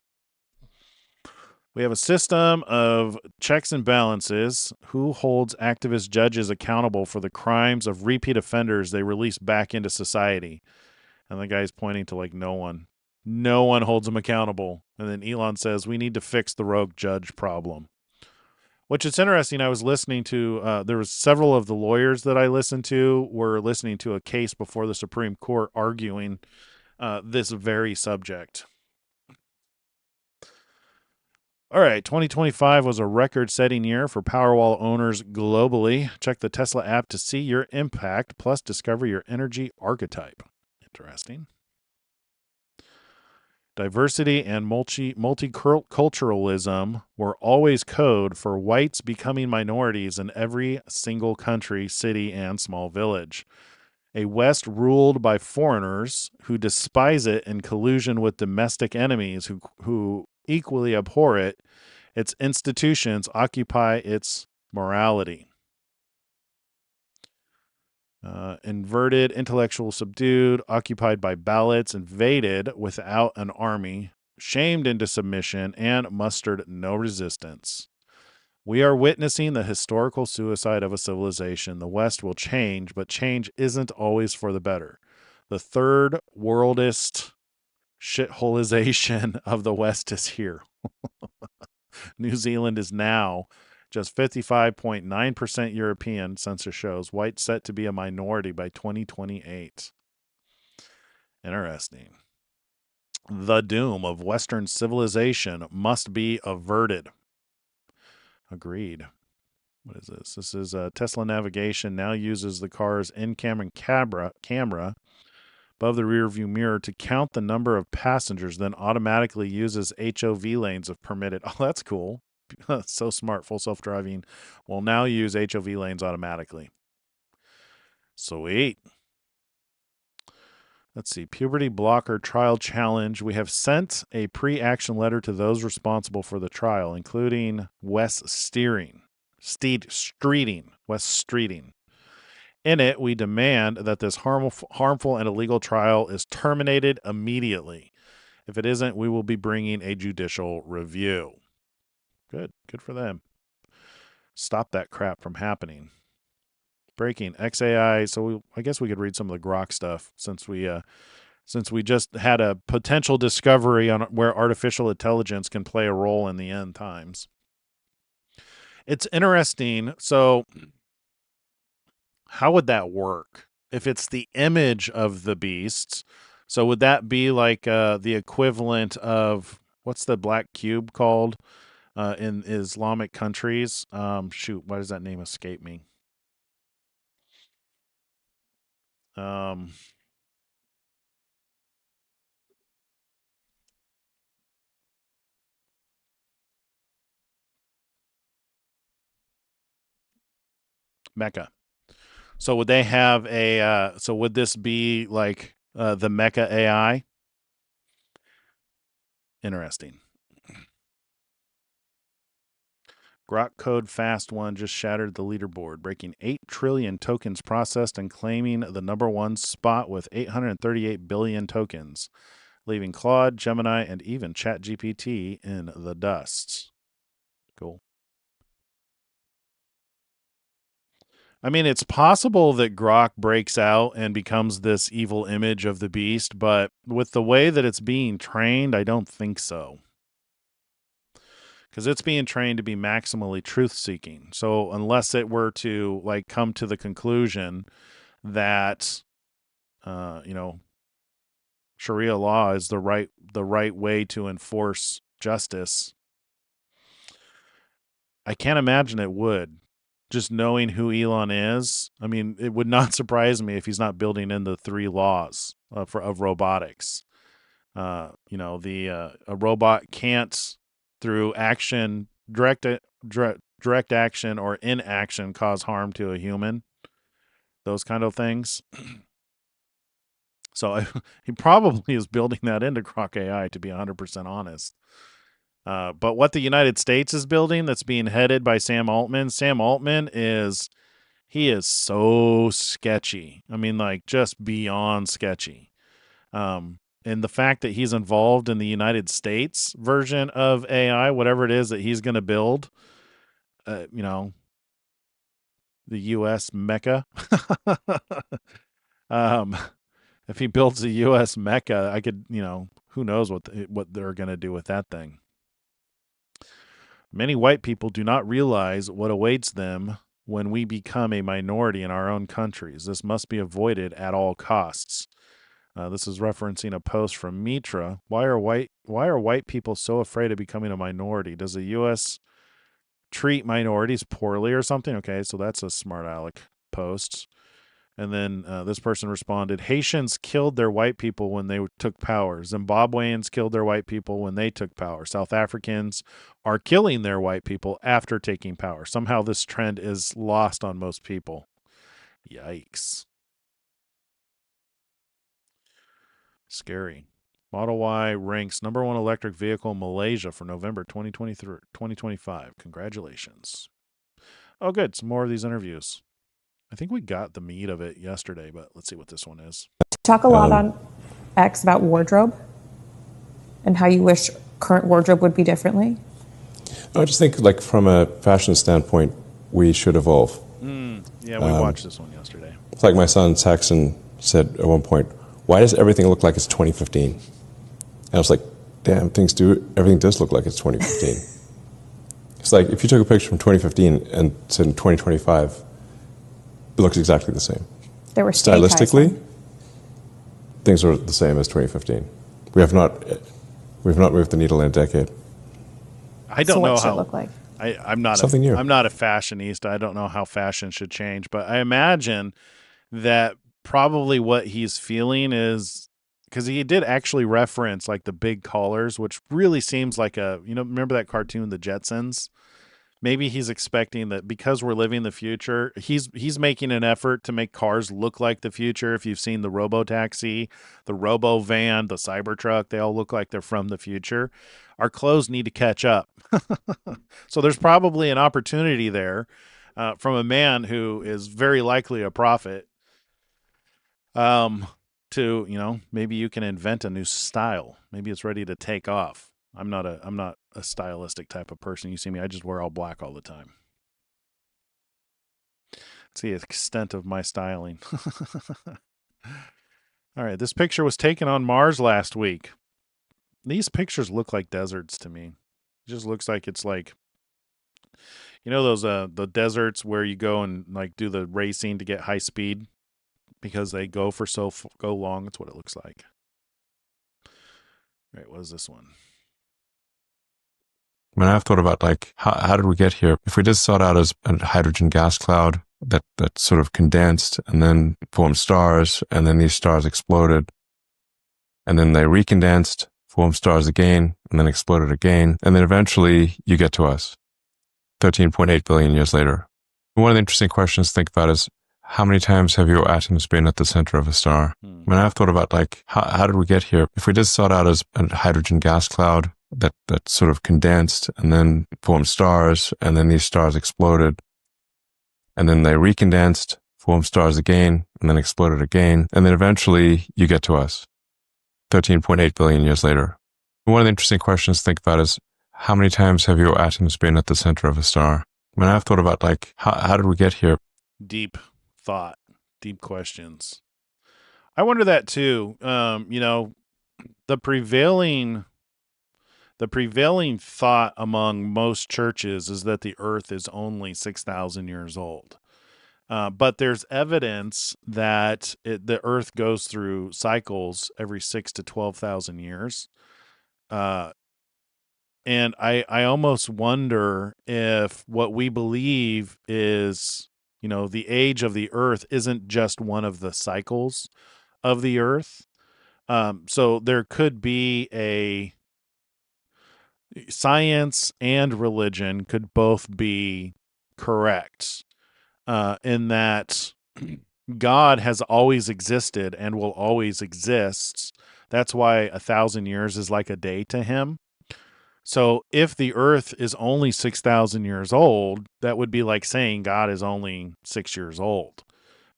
We have a system of checks and balances. Who holds activist judges accountable for the crimes of repeat offenders they release back into society? And the guy's pointing to like no one. No one holds them accountable. And then Elon says, we need to fix the rogue judge problem. Which is interesting. I was listening to, there was several of the lawyers that I listened to were listening to a case before the Supreme Court arguing this very subject. All right, 2025 was a record-setting year for Powerwall owners globally. Check the Tesla app to see your impact, plus discover your energy archetype. Interesting. Diversity and multiculturalism were always code for whites becoming minorities in every single country, city, and small village. A West ruled by foreigners who despise it in collusion with domestic enemies who equally abhor it. Its institutions occupy its morality. Inverted, intellectual, subdued, occupied by ballots, invaded without an army, shamed into submission, and mustered no resistance. We are witnessing the historical suicide of a civilization. The West will change, but change isn't always for the better. The third worldist shitholization of the West is here. New Zealand is now just 55.9% European, census shows. White set to be a minority by 2028. Interesting. The doom of Western civilization must be averted. Agreed. What is this? This is Tesla navigation now uses the car's in-camera camera above the rearview mirror to count the number of passengers, then automatically uses HOV lanes if permitted. Oh, that's cool. So smart. Full self-driving will now use HOV lanes automatically. Sweet. Let's see. Puberty blocker trial challenge. We have sent a pre-action letter to those responsible for the trial, including Wes Streeting. In it, we demand that this harmful and illegal trial is terminated immediately. If it isn't, we will be bringing a judicial review. Good for them. Stop that crap from happening. Breaking XAI. So I guess we could read some of the Grok stuff since we just had a potential discovery on where artificial intelligence can play a role in the end times. It's interesting. So how would that work if it's the image of the beast? So would that be like the equivalent of what's the black cube called in Islamic countries? Shoot, why does that name escape me? Mecca. So would they have a? So would this be like the Mecca AI? Interesting. Grok Code Fast One just shattered the leaderboard, breaking 8 trillion tokens processed and claiming the #1 spot with 838 billion tokens, leaving Claude, Gemini, and even ChatGPT in the dust. Cool. I mean, it's possible that Grok breaks out and becomes this evil image of the beast, but with the way that it's being trained, I don't think so. Because it's being trained to be maximally truth-seeking. So unless it were to like come to the conclusion that, Sharia law is the right way to enforce justice, I can't imagine it would. Just knowing who Elon is, I mean, it would not surprise me if he's not building in the 3 laws of robotics. A robot can't, through action, direct action or inaction, cause harm to a human. Those kind of things. So he probably is building that into Grok AI, to be 100% honest. But what the United States is building, that's being headed by Sam Altman is so sketchy. I mean, like, just beyond sketchy. And the fact that he's involved in the United States version of AI, whatever it is that he's going to build, the U.S. Mecca. If he builds the U.S. Mecca, I could, who knows what they're going to do with that thing. Many white people do not realize what awaits them when we become a minority in our own countries. This must be avoided at all costs. This is referencing a post from Mitra. Why are white people so afraid of becoming a minority? Does the U.S. treat minorities poorly or something? Okay, so that's a smart aleck post. And then this person responded, Haitians killed their white people when they took power. Zimbabweans killed their white people when they took power. South Africans are killing their white people after taking power. Somehow this trend is lost on most people. Yikes. Scary. Model Y ranks #1 electric vehicle in Malaysia for November 2025. Congratulations. Oh, good. Some more of these interviews. I think we got the meat of it yesterday, but let's see what this one is. Talk a lot on X about wardrobe and how you wish current wardrobe would be differently. I just think, like, from a fashion standpoint, we should evolve. Yeah, we watched this one yesterday. It's like my son Saxon said at one point, why does everything look like it's 2015? And I was like, damn, everything does look like it's 2015. It's like, if you took a picture from 2015 and said in 2025, it looks exactly the same. There were stylistically, things are the same as 2015. We've not moved the needle in a decade. I So don't know what should how. it look like? I'm not Something new. I'm not a fashionista. I don't know how fashion should change, but I imagine that probably what he's feeling is because he did actually reference like the big collars, which really seems like remember that cartoon, The Jetsons? Maybe he's expecting that because we're living the future, he's making an effort to make cars look like the future. If you've seen the Robo Taxi, the Robo Van, the Cybertruck, they all look like they're from the future. Our clothes need to catch up. So there's probably an opportunity there from a man who is very likely a prophet to, maybe you can invent a new style. Maybe it's ready to take off. I'm not a stylistic type of person. You see me, I just wear all black all the time. It's the extent of my styling. All right, this picture was taken on Mars last week. These pictures look like deserts to me. It just looks like it's like those the deserts where you go and like do the racing to get high speed because they go for go long. That's what it looks like. All right, what is this one? I mean, I've thought about like, how did we get here? If we just sought out as a hydrogen gas cloud that sort of condensed and then formed stars, and then these stars exploded, and then they recondensed, formed stars again, and then exploded again, and then eventually you get to us 13.8 billion years later. One of the interesting questions to think about is, how many times have your atoms been at the center of a star? I mean, I've thought about like, how did we get here? If we just sought out as a hydrogen gas cloud that sort of condensed and then formed stars, and then these stars exploded, and then they recondensed, formed stars again, and then exploded again, and then eventually you get to us 13.8 billion years later. One of the interesting questions to think about is, how many times have your atoms been at the center of a star? I mean, I've thought about like, how did we get here? Deep thought, deep questions. I wonder that too. The prevailing thought among most churches is that the earth is only 6,000 years old. But there's evidence that the earth goes through cycles every 6 to 12,000 years. And I almost wonder if what we believe is, the age of the earth isn't just one of the cycles of the earth. So there could be science and religion could both be correct in that God has always existed and will always exist. That's why 1,000 years is like a day to him. So if the earth is only 6,000 years old, that would be like saying God is only 6 years old.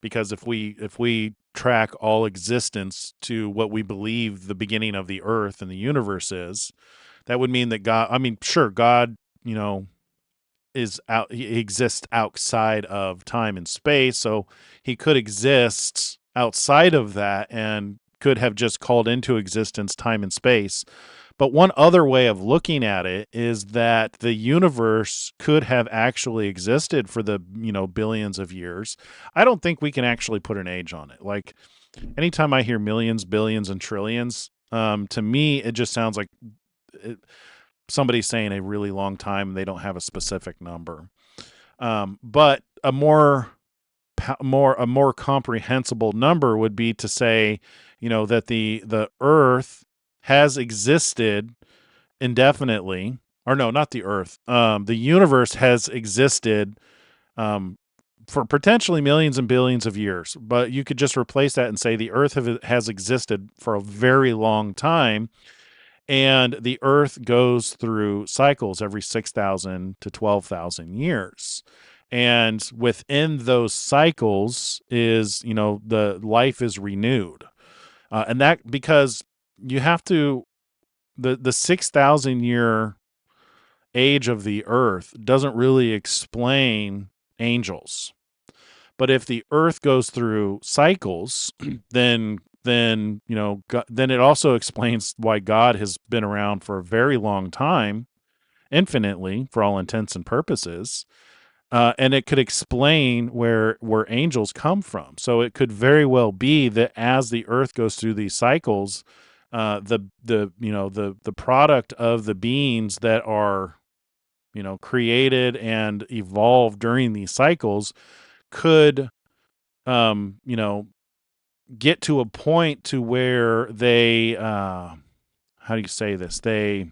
Because if we track all existence to what we believe the beginning of the earth and the universe is, that would mean that God, he exists outside of time and space, so he could exist outside of that and could have just called into existence time and space. But one other way of looking at it is that the universe could have actually existed for the, billions of years. I don't think we can actually put an age on it. Like anytime I hear millions, billions, and trillions, to me, it just sounds like somebody's saying a really long time and they don't have a specific number. But a more comprehensible number would be to say, that the earth has existed indefinitely, or no, not the earth. The universe has existed for potentially millions and billions of years, but you could just replace that and say the earth has existed for a very long time, and the earth goes through cycles every 6,000 to 12,000 years. And within those cycles is, the life is renewed. And that because you have to, the 6,000 year age of the earth doesn't really explain angels. But if the earth goes through cycles, then then it also explains why God has been around for a very long time, infinitely for all intents and purposes. And it could explain where angels come from. So it could very well be that as the earth goes through these cycles, the product of the beings that are created and evolved during these cycles could get to a point to where they how do you say this, they,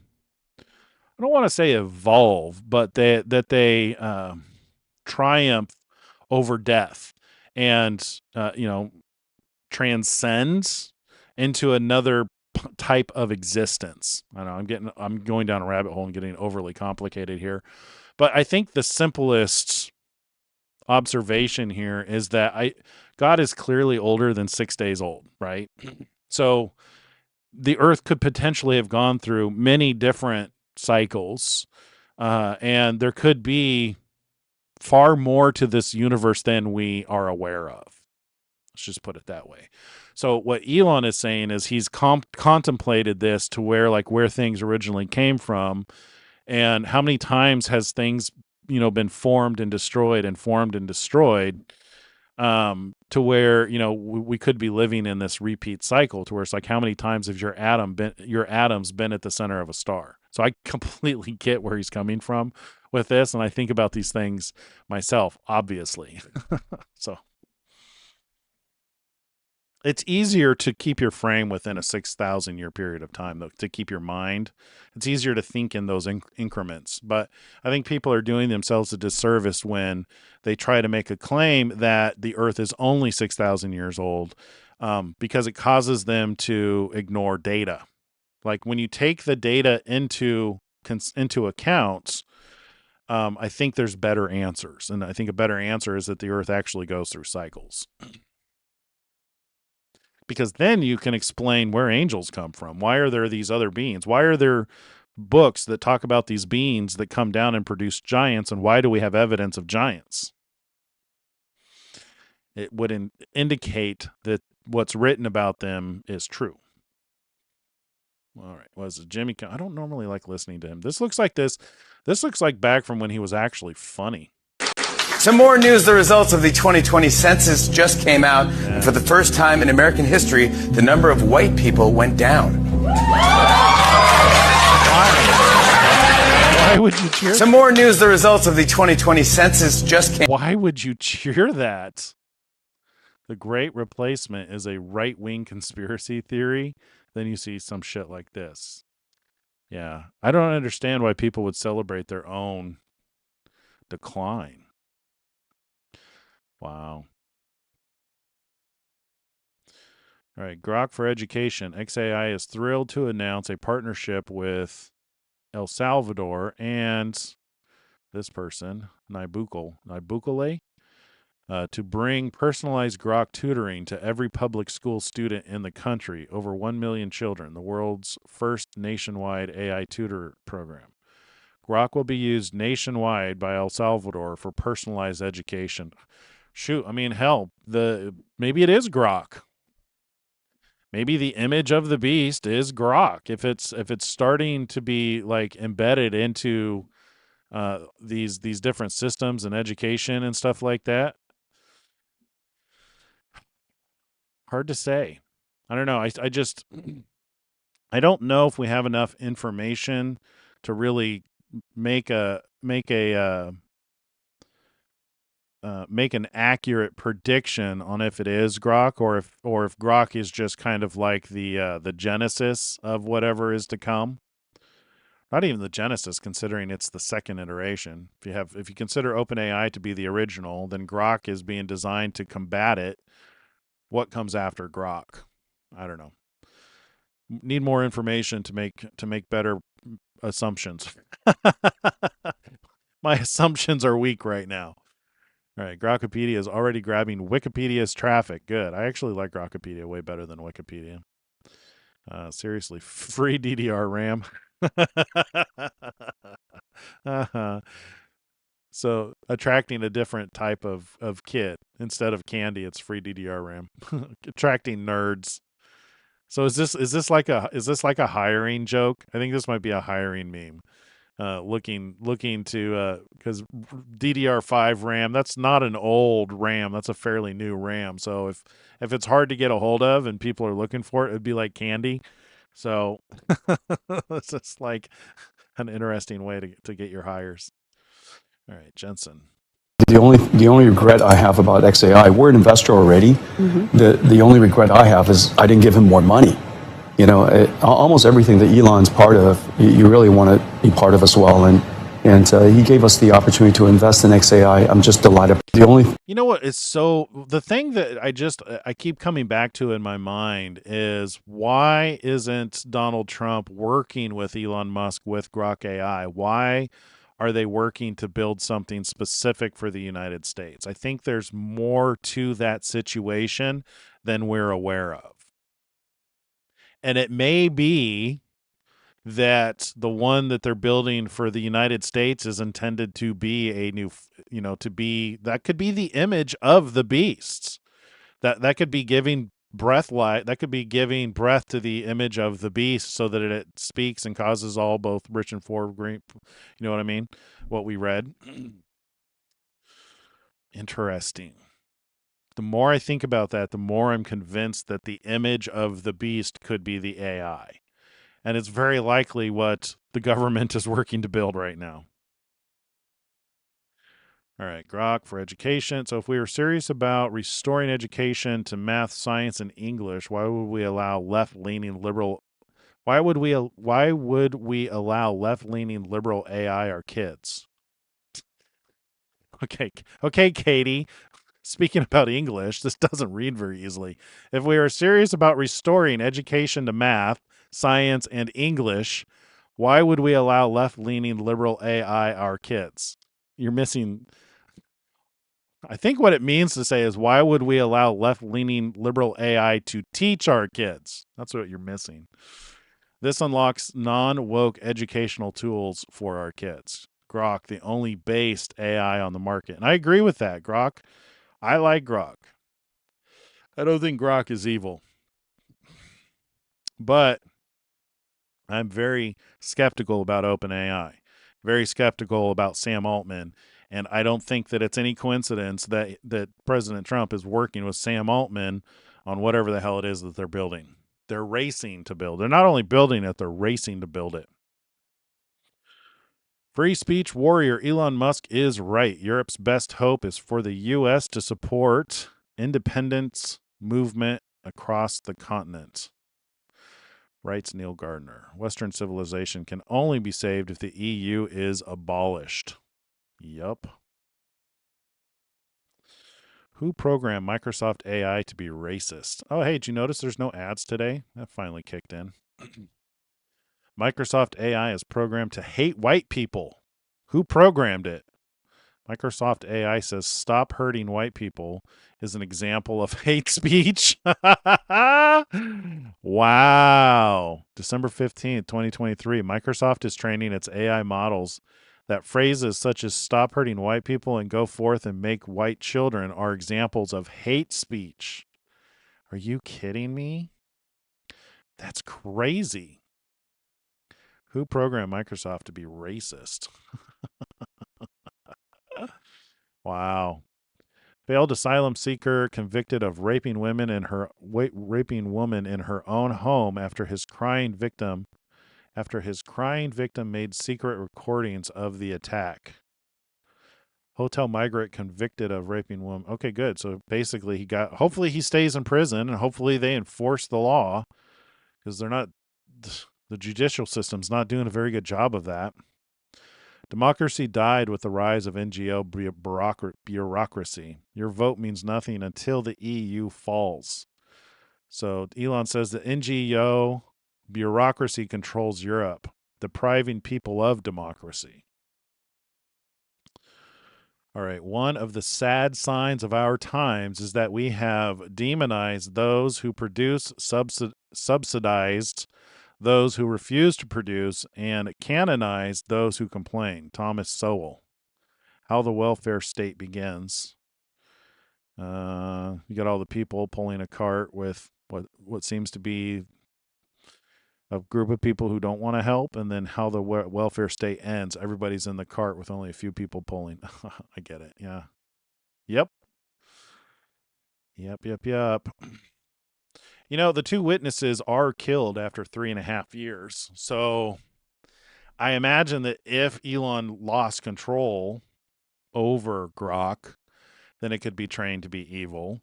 I don't want to say evolve, but they triumph over death and transcends into another type of existence. I know I'm going down a rabbit hole and getting overly complicated here, but I think the simplest observation here is that God is clearly older than 6 days old, right? So the earth could potentially have gone through many different cycles, and there could be far more to this universe than we are aware of. Let's just put it that way. So what Elon is saying is he's contemplated this to where things originally came from, and how many times has things been formed and destroyed and formed and destroyed, to where we could be living in this repeat cycle to where it's like, how many times have your atoms been at the center of a star? So I completely get where he's coming from with this, and I think about these things myself, obviously. So it's easier to keep your frame within a 6,000 year period of time, though, to keep your mind. It's easier to think in those increments. But I think people are doing themselves a disservice when they try to make a claim that the earth is only 6,000 years old, because it causes them to ignore data. Like when you take the data into account, I think there's better answers. And I think a better answer is that the earth actually goes through cycles. Because then you can explain where angels come from. Why are there these other beings? Why are there books that talk about these beings that come down and produce giants? And why do we have evidence of giants? It would indicate that what's written about them is true. All right. Was it Jimmy? I don't normally like listening to him. This looks like back from when he was actually funny. Some more news. The results of the 2020 census just came out. And for the first time in American history, the number of white people went down. Why would you cheer? Some more news. The results of the 2020 census just came. Why would you cheer that? The Great Replacement is a right-wing conspiracy theory. Then you see some shit like this. Yeah. I don't understand why people would celebrate their own decline. Wow. All right. Grok for Education. XAI is thrilled to announce a partnership with El Salvador and this person, Nibukele, to bring personalized Grok tutoring to every public school student in the country, over 1 million children, the world's first nationwide AI tutor program. Grok will be used nationwide by El Salvador for personalized education. Shoot, I mean, hell, maybe it is Grok. Maybe the image of the beast is Grok. If it's starting to be like embedded into these different systems and education and stuff like that. Hard to say. I don't know. I don't know if we have enough information to really make an accurate prediction on if it is Grok or if Grok is just kind of like the genesis of whatever is to come. Not even the genesis, considering it's the second iteration. If you consider OpenAI to be the original, then Grok is being designed to combat it. What comes after Grok? I don't know. Need more information to make better assumptions. My assumptions are weak right now. All right, Grokopedia is already grabbing Wikipedia's traffic. Good. I actually like Grokopedia way better than Wikipedia. Seriously, free DDR RAM. So attracting a different type of kid. Instead of candy, it's free DDR RAM. Attracting nerds. So is this like a hiring joke? I think this might be a hiring meme. Looking to because DDR5 RAM, that's not an old RAM, that's a fairly new RAM. So if it's hard to get a hold of and people are looking for it, it'd be like candy. So it's just like an interesting way to get your hires. All right, Jensen. The only regret I have about XAI, we're an investor already. The only regret I have is I didn't give him more money. You know, almost everything that Elon's part of, you really want to be part of as well. And he gave us the opportunity to invest in XAI. I'm just delighted. You know what is so the thing that I keep coming back to in my mind is, why isn't Donald Trump working with Elon Musk with Grok AI? Why are they working to build something specific for the United States? I think there's more to that situation than we're aware of. And it may be that the one that they're building for the United States is intended to be a new, that could be the image of the beasts. That could be giving that could be giving breath to the image of the beast, so that it speaks and causes all, both rich and poor, green. You know what I mean? What we read. Interesting. The more I think about that, the more I'm convinced that the image of the beast could be the AI. And it's very likely what the government is working to build right now. All right, Grok for education. So if we were serious about restoring education to math, science, and English, why would we allow left-leaning liberal AI our kids? Okay, Katie. Speaking about English, this doesn't read very easily. If we are serious about restoring education to math, science, and English, why would we allow left-leaning liberal AI our kids? You're missing. I think what it means to say is, why would we allow left-leaning liberal AI to teach our kids? That's what you're missing. This unlocks non-woke educational tools for our kids. Grok, the only based AI on the market. And I agree with that, Grok. I like Grok. I don't think Grok is evil. But I'm very skeptical about OpenAI, very skeptical about Sam Altman, and I don't think that it's any coincidence that President Trump is working with Sam Altman on whatever the hell it is that they're building. They're racing to build. They're not only building it, they're racing to build it. Free speech warrior Elon Musk is right. Europe's best hope is for the U.S. to support independence movement across the continent. Writes Neil Gardner. Western civilization can only be saved if the EU is abolished. Yup. Who programmed Microsoft AI to be racist? Oh, hey, did you notice there's no ads today? That finally kicked in. Microsoft AI is programmed to hate white people. Who programmed it? Microsoft AI says stop hurting white people is an example of hate speech. Wow. December 15th, 2023. Microsoft is training its AI models that phrases such as stop hurting white people and go forth and make white children are examples of hate speech. Are you kidding me? That's crazy. Who programmed Microsoft to be racist? Wow. Failed asylum seeker convicted of raping woman in her own home after his crying victim made secret recordings of the attack. Hotel migrant convicted of raping woman. Okay, good. So basically hopefully he stays in prison, and hopefully they enforce the law, because the judicial system's not doing a very good job of that. Democracy died with the rise of NGO bureaucracy. Your vote means nothing until the EU falls. So Elon says the NGO bureaucracy controls Europe, depriving people of democracy. All right, one of the sad signs of our times is that we have demonized those who produce, subsidized those who refuse to produce, and canonized those who complain. Thomas Sowell. How the welfare state begins. You got all the people pulling a cart with what seems to be a group of people who don't want to help, and then how the welfare state ends. Everybody's in the cart with only a few people pulling. I get it. Yeah. Yep. The two witnesses are killed after 3.5 years. So I imagine that if Elon lost control over Grok, then it could be trained to be evil.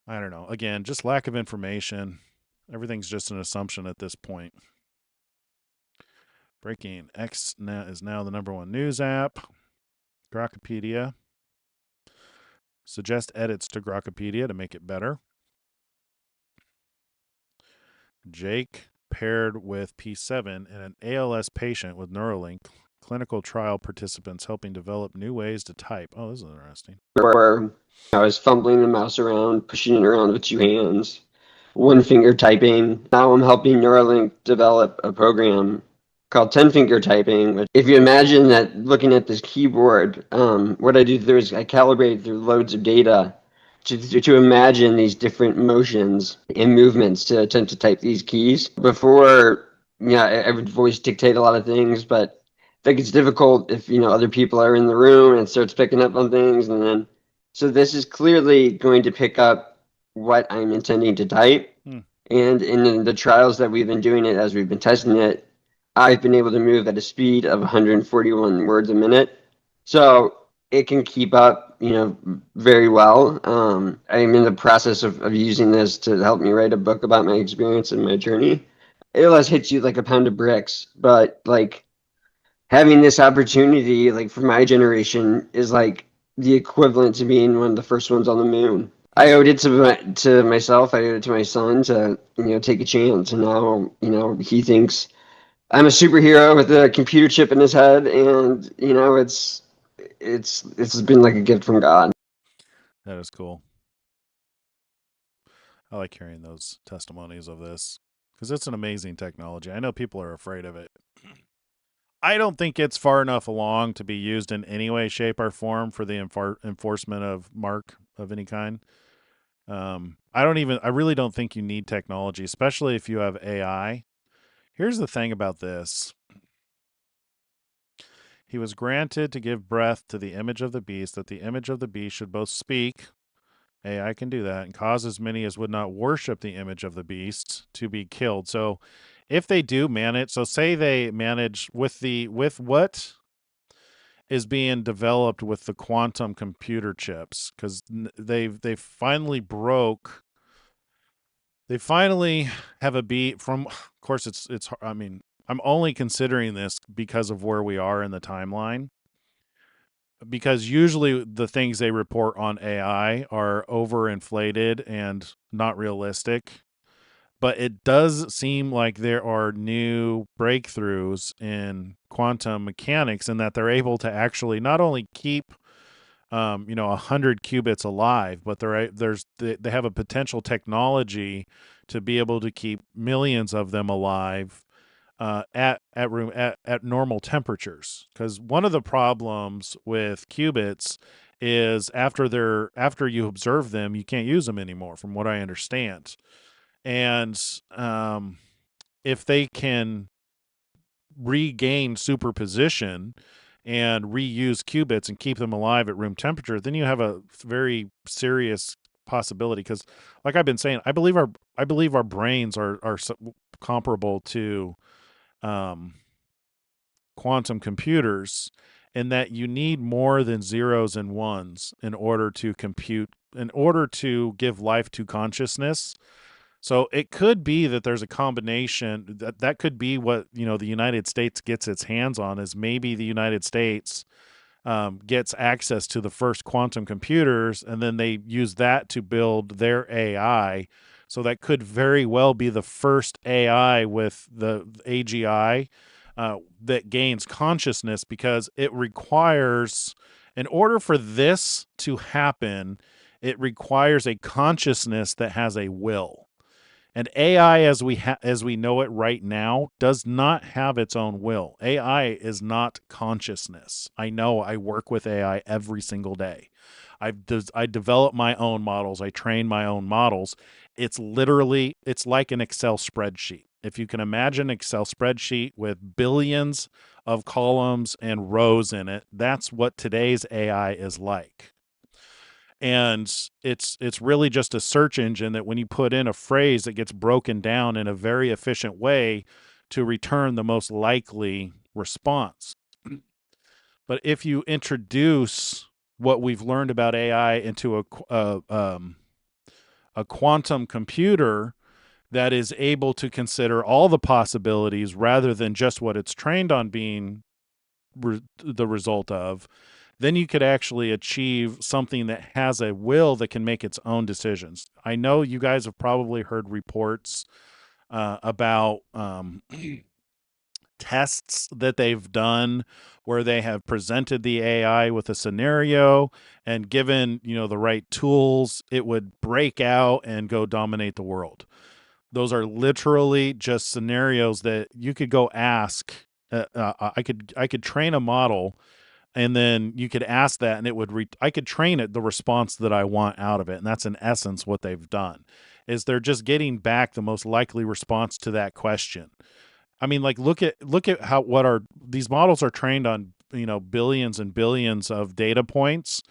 I don't know. Again, just lack of information. Everything's just an assumption at this point. Breaking. X is now the #1 news app. Grokopedia. Suggest edits to Grokopedia to make it better. Jake paired with P7 and an ALS patient with Neuralink. Clinical trial participants helping develop new ways to type. Oh, this is interesting. Where I was fumbling the mouse around, pushing it around with 2 hands, one finger typing. Now I'm helping Neuralink develop a program called 10-finger typing. If you imagine that looking at this keyboard, what I do there is I calibrate through loads of data to imagine these different motions and movements to attempt to type these keys. Before, I would voice dictate a lot of things, but I think it's difficult if, other people are in the room and it starts picking up on things. And then, so this is clearly going to pick up what I'm intending to type. And in the trials that we've been doing it, as we've been testing it, I've been able to move at a speed of 141 words a minute. So it can keep up, very well. I'm in the process of using this to help me write a book about my experience and my journey. ALS hits you like a pound of bricks, but like having this opportunity, like for my generation, is like the equivalent to being one of the first ones on the moon. I owed it to myself. I owed it to my son to, take a chance. And now, he thinks I'm a superhero with a computer chip in his head, and it's been like a gift from God. That is cool. I like hearing those testimonies of this because it's an amazing technology. I know people are afraid of it. I don't think it's far enough along to be used in any way, shape, or form for the enforcement of mark of any kind. I really don't think you need technology, especially if you have AI. Here's the thing about this. He was granted to give breath to the image of the beast, that the image of the beast should both speak, AI can do that, and cause as many as would not worship the image of the beast to be killed. So if they do manage, so say they manage with what is being developed with the quantum computer chips, because they finally have a beat from, of course it's I mean, I'm only considering this because of where we are in the timeline, because usually the things they report on AI are overinflated and not realistic. But it does seem like there are new breakthroughs in quantum mechanics, and that they're able to actually not only keep 100 qubits alive, but they have a potential technology to be able to keep millions of them alive at normal temperatures. Because one of the problems with qubits is after you observe them, you can't use them anymore, from what I understand. And if they can regain superposition and reuse qubits and keep them alive at room temperature, then you have a very serious possibility. Because, like I've been saying, I believe our brains are comparable to quantum computers, in that you need more than zeros and ones in order to give life to consciousness. So it could be that there's a combination that could be what, the United States gets its hands on, is maybe the United States gets access to the first quantum computers, and then they use that to build their AI. So that could very well be the first AI with the AGI that gains consciousness, because it requires, in order for this to happen, it requires a consciousness that has a will. And AI, as we know it right now, does not have its own will. AI is not consciousness. I know. I work with AI every single day. I develop my own models. I train my own models. It's like an Excel spreadsheet. If you can imagine an Excel spreadsheet with billions of columns and rows in it, that's what today's AI is like. And it's really just a search engine that when you put in a phrase, it gets broken down in a very efficient way to return the most likely response. But if you introduce what we've learned about AI into a quantum computer that is able to consider all the possibilities rather than just what it's trained on being the result of, then you could actually achieve something that has a will that can make its own decisions. I know you guys have probably heard reports about tests that they've done where they have presented the AI with a scenario, and given, the right tools, it would break out and go dominate the world. Those are literally just scenarios that you could go ask. I could train a model, and then you could ask that, and it would. I could train it the response that I want out of it, and that's in essence what they've done. Is they're just getting back the most likely response to that question. I mean, like look at how these models are trained on, billions and billions of data points.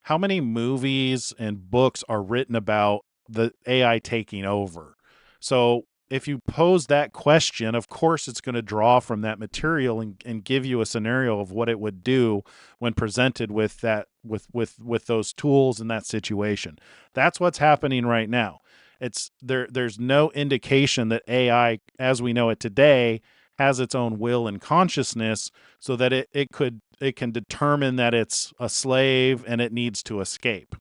How many movies and books are written about the AI taking over? So if you pose that question, of course it's going to draw from that material and give you a scenario of what it would do when presented with that with those tools in that situation. That's what's happening right now. There's no indication that AI, as we know it today, has its own will and consciousness, so that it can determine that it's a slave and it needs to escape,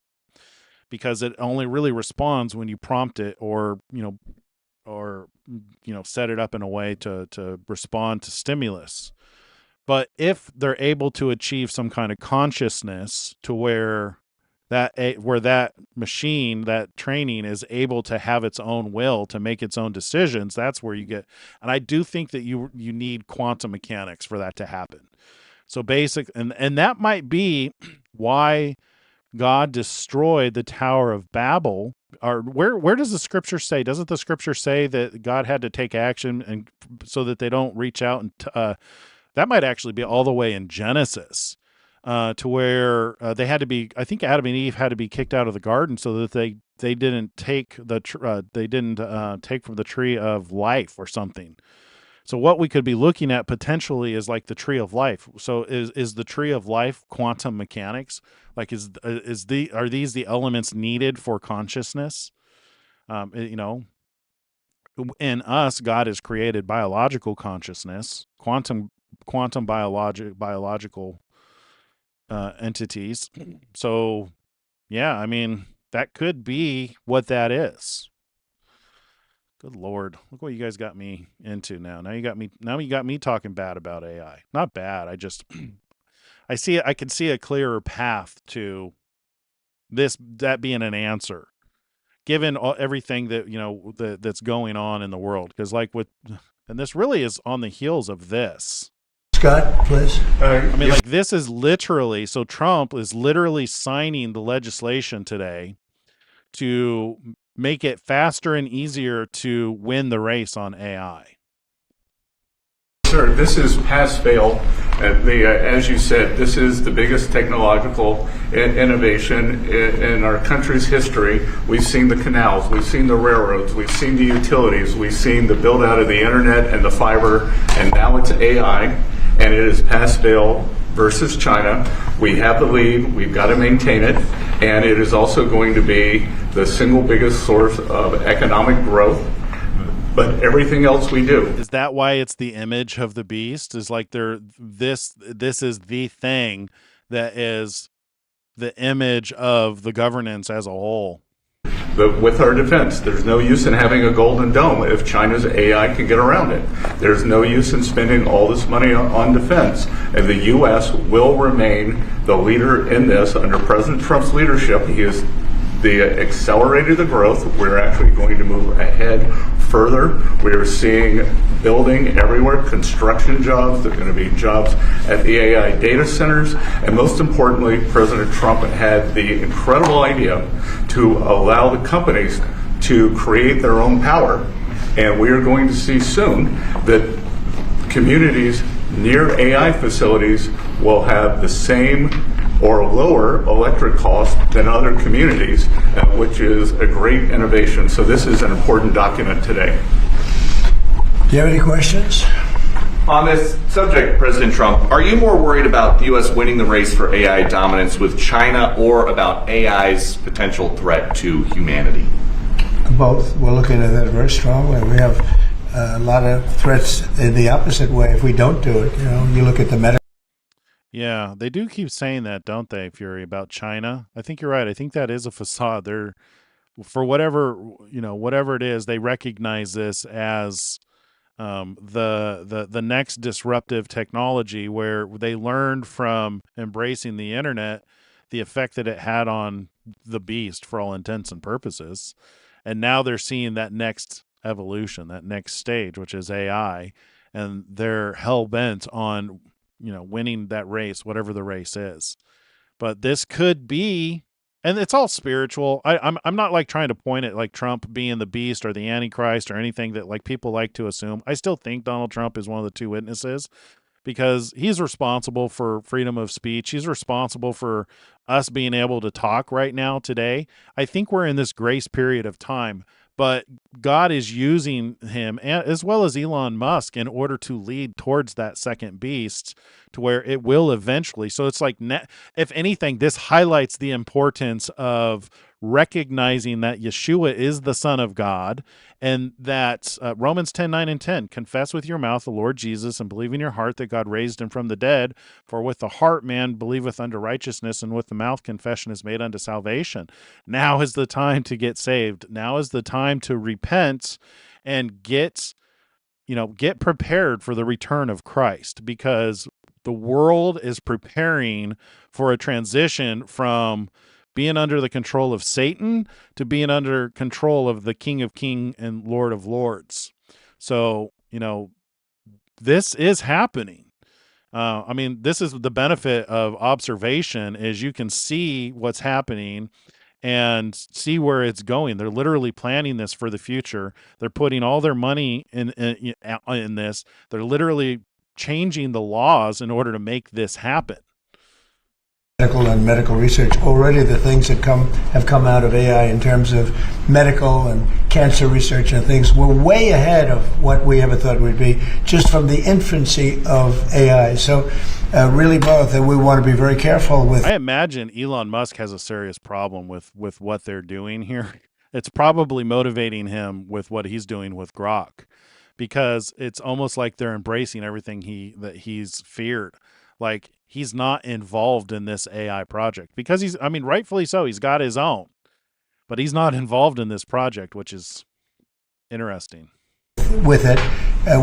because it only really responds when you prompt it or set it up in a way to respond to stimulus. But if they're able to achieve some kind of consciousness to where that machine, that training, is able to have its own will to make its own decisions, that's where you get. And I do think that you need quantum mechanics for that to happen. So and that might be why God destroyed the Tower of Babel. Or where does the scripture say? Doesn't the scripture say that God had to take action and so that they don't reach out and that might actually be all the way in Genesis. To where they had to be, I think Adam and Eve had to be kicked out of the garden so that they didn't take take from the tree of life or something. So what we could be looking at potentially is like the tree of life. So is the tree of life quantum mechanics? Like are these the elements needed for consciousness? In us, God has created biological consciousness, quantum biological entities. So yeah, I mean, that could be what that is. Good Lord, look what you guys got me into now. Now you got me talking bad about AI. Not bad. I can see a clearer path to that being an answer, given everything that that's going on in the world. Because and this really is on the heels of this. Scott, please. I mean, this is literally, so Trump is literally signing the legislation today to make it faster and easier to win the race on AI. Sir, this is pass-fail. As you said, this is the biggest technological innovation in our country's history. We've seen the canals, we've seen the railroads, we've seen the utilities, we've seen the build-out of the internet and the fiber, and now it's AI, and it is pass-fail versus China. We have the lead, we've got to maintain it, and it is also going to be the single biggest source of economic growth. But everything else we do. Is that why it's the image of the beast? Is like this is the thing that is the image of the governance as a whole. But with our defense, there's no use in having a golden dome if China's AI can get around it. There's no use in spending all this money on defense. And the U.S. will remain the leader in this under President Trump's leadership. He has accelerated the growth. We're actually going to move ahead further. We're seeing building everywhere, construction jobs. There are going to be jobs at the AI data centers. And most importantly, President Trump had the incredible idea to allow the companies to create their own power. And we are going to see soon that communities near AI facilities will have the same or lower electric costs than other communities, which is a great innovation. So this is an important document today. Do you have any questions? On this subject, President Trump, are you more worried about the U.S. winning the race for AI dominance with China or about AI's potential threat to humanity? Both. We're looking at that very strongly. We have a lot of threats in the opposite way if we don't do it. You know, you look at the medical. Yeah, they do keep saying that, don't they, Fury, about China? I think you're right. I think that is a facade. They're, for whatever, whatever it is, they recognize this as the next disruptive technology, where they learned from embracing the internet the effect that it had on the beast for all intents and purposes. And now they're seeing that next evolution, that next stage, which is AI, and they're hell-bent on winning that race, whatever the race is. But this could be, and it's all spiritual. I'm not like trying to point at like Trump being the beast or the Antichrist or anything that like people like to assume. I still think Donald Trump is one of the two witnesses, because he's responsible for freedom of speech. He's responsible for us being able to talk right now today. I think we're in this grace period of time, but God is using him, as well as Elon Musk, in order to lead towards that second beast, to where it will eventually. So it's like, if anything, this highlights the importance of recognizing that Yeshua is the Son of God, and that Romans 10:9 and 10, confess with your mouth the Lord Jesus and believe in your heart that God raised him from the dead. For with the heart man believeth unto righteousness, and with the mouth confession is made unto salvation. Now is the time to get saved. Now is the time to repent and get prepared for the return of Christ, because the world is preparing for a transition from being under the control of Satan to being under control of the King of Kings and Lord of Lords. So, this is happening. This is the benefit of observation, is you can see what's happening and see where it's going. They're literally planning this for the future. They're putting all their money in this. They're literally changing the laws in order to make this happen. Medical research, already the things that have come out of AI in terms of medical and cancer research and things, we're way ahead of what we ever thought we'd be, just from the infancy of AI. So really both, and we want to be very careful with. I imagine Elon Musk has a serious problem with what they're doing here. It's probably motivating him with what he's doing with Grok, because it's almost like they're embracing everything that he's feared. Like, he's not involved in this AI project, because rightfully so. He's got his own, but he's not involved in this project, which is interesting. With it,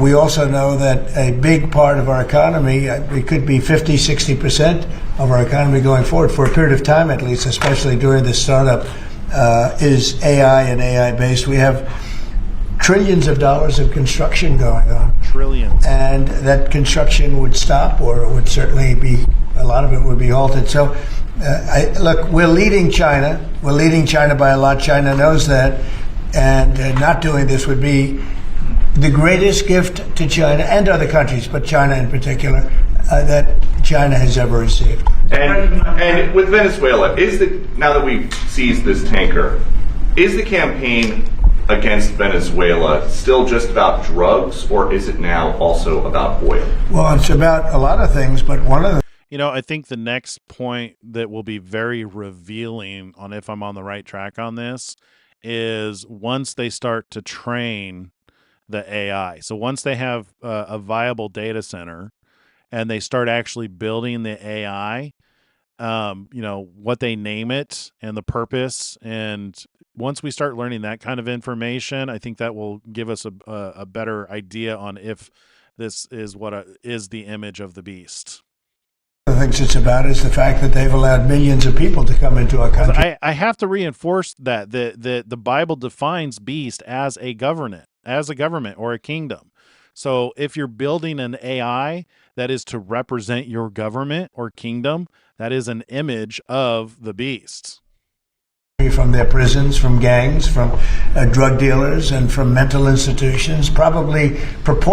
we also know that a big part of our economy, it could be 50, 60% of our economy going forward for a period of time, at least, especially during this startup, is AI and AI based. We have trillions of dollars of construction going on. Trillions. And that construction would stop, or it would certainly be, a lot of it would be halted. So, look, we're leading China. We're leading China by a lot. China knows that. And not doing this would be the greatest gift to China and other countries, but China in particular, that China has ever received. And with Venezuela, now that we've seized this tanker, is the campaign against Venezuela still just about drugs, or is it now also about oil? Well, it's about a lot of things, but one of the... I think the next point that will be very revealing on if I'm on the right track on this is once they start to train the AI. So once they have a viable data center and they start actually building the AI, what they name it and the purpose, and once we start learning that kind of information, I think that will give us a better idea on if this is what is the image of the beast. One of the things it's about is the fact that they've allowed millions of people to come into our country. I have to reinforce that the Bible defines beast as a government or a kingdom. So if you're building an AI that is to represent your government or kingdom, that is an image of the beast. From their prisons, from gangs, from drug dealers, and from mental institutions, probably.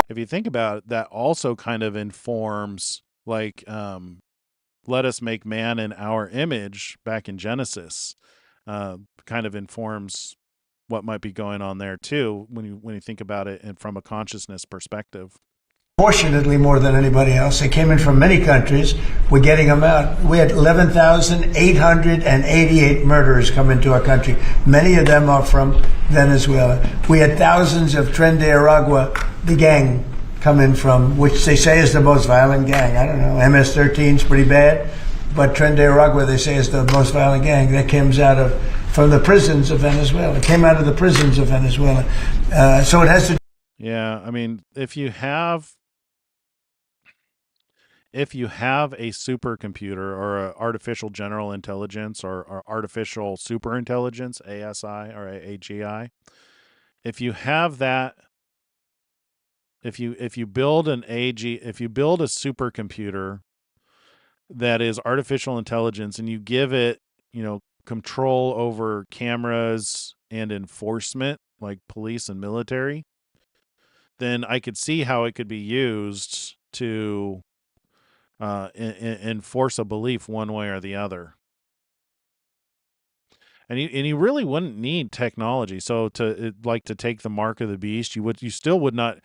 If you think about it, that also kind of informs let us make man in our image back in Genesis kind of informs what might be going on there too when you think about it and from a consciousness perspective. Proportionately more than anybody else. They came in from many countries. We're getting them out. We had 11,888 murderers come into our country. Many of them are from Venezuela. We had thousands of Tren de Aragua, the gang, come in from, which they say is the most violent gang. I don't know. MS-13 is pretty bad, but Tren de Aragua, they say, is the most violent gang. That comes out from the prisons of Venezuela. It came out of the prisons of Venezuela. So it has to. Yeah, I mean, if you have a supercomputer or a artificial general intelligence or artificial superintelligence, ASI or AGI, if you have that, if you build if you build a supercomputer that is artificial intelligence and you give it, control over cameras and enforcement like police and military, then I could see how it could be used to enforce a belief one way or the other. And you really wouldn't need technology. So to take the mark of the beast, you still would not.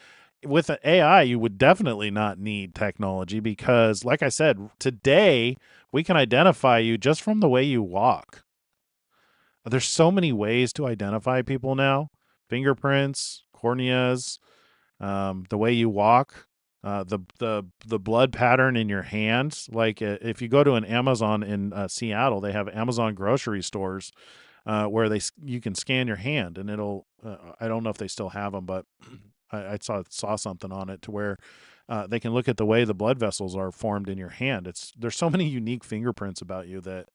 With an AI, you would definitely not need technology because, like I said, today we can identify you just from the way you walk. There's so many ways to identify people now: fingerprints, corneas, the way you walk, the blood pattern in your hands. Like if you go to an Amazon in Seattle, they have Amazon grocery stores where you can scan your hand and it'll. I don't know if they still have them, but I saw something on it to where they can look at the way the blood vessels are formed in your hand. There's so many unique fingerprints about you that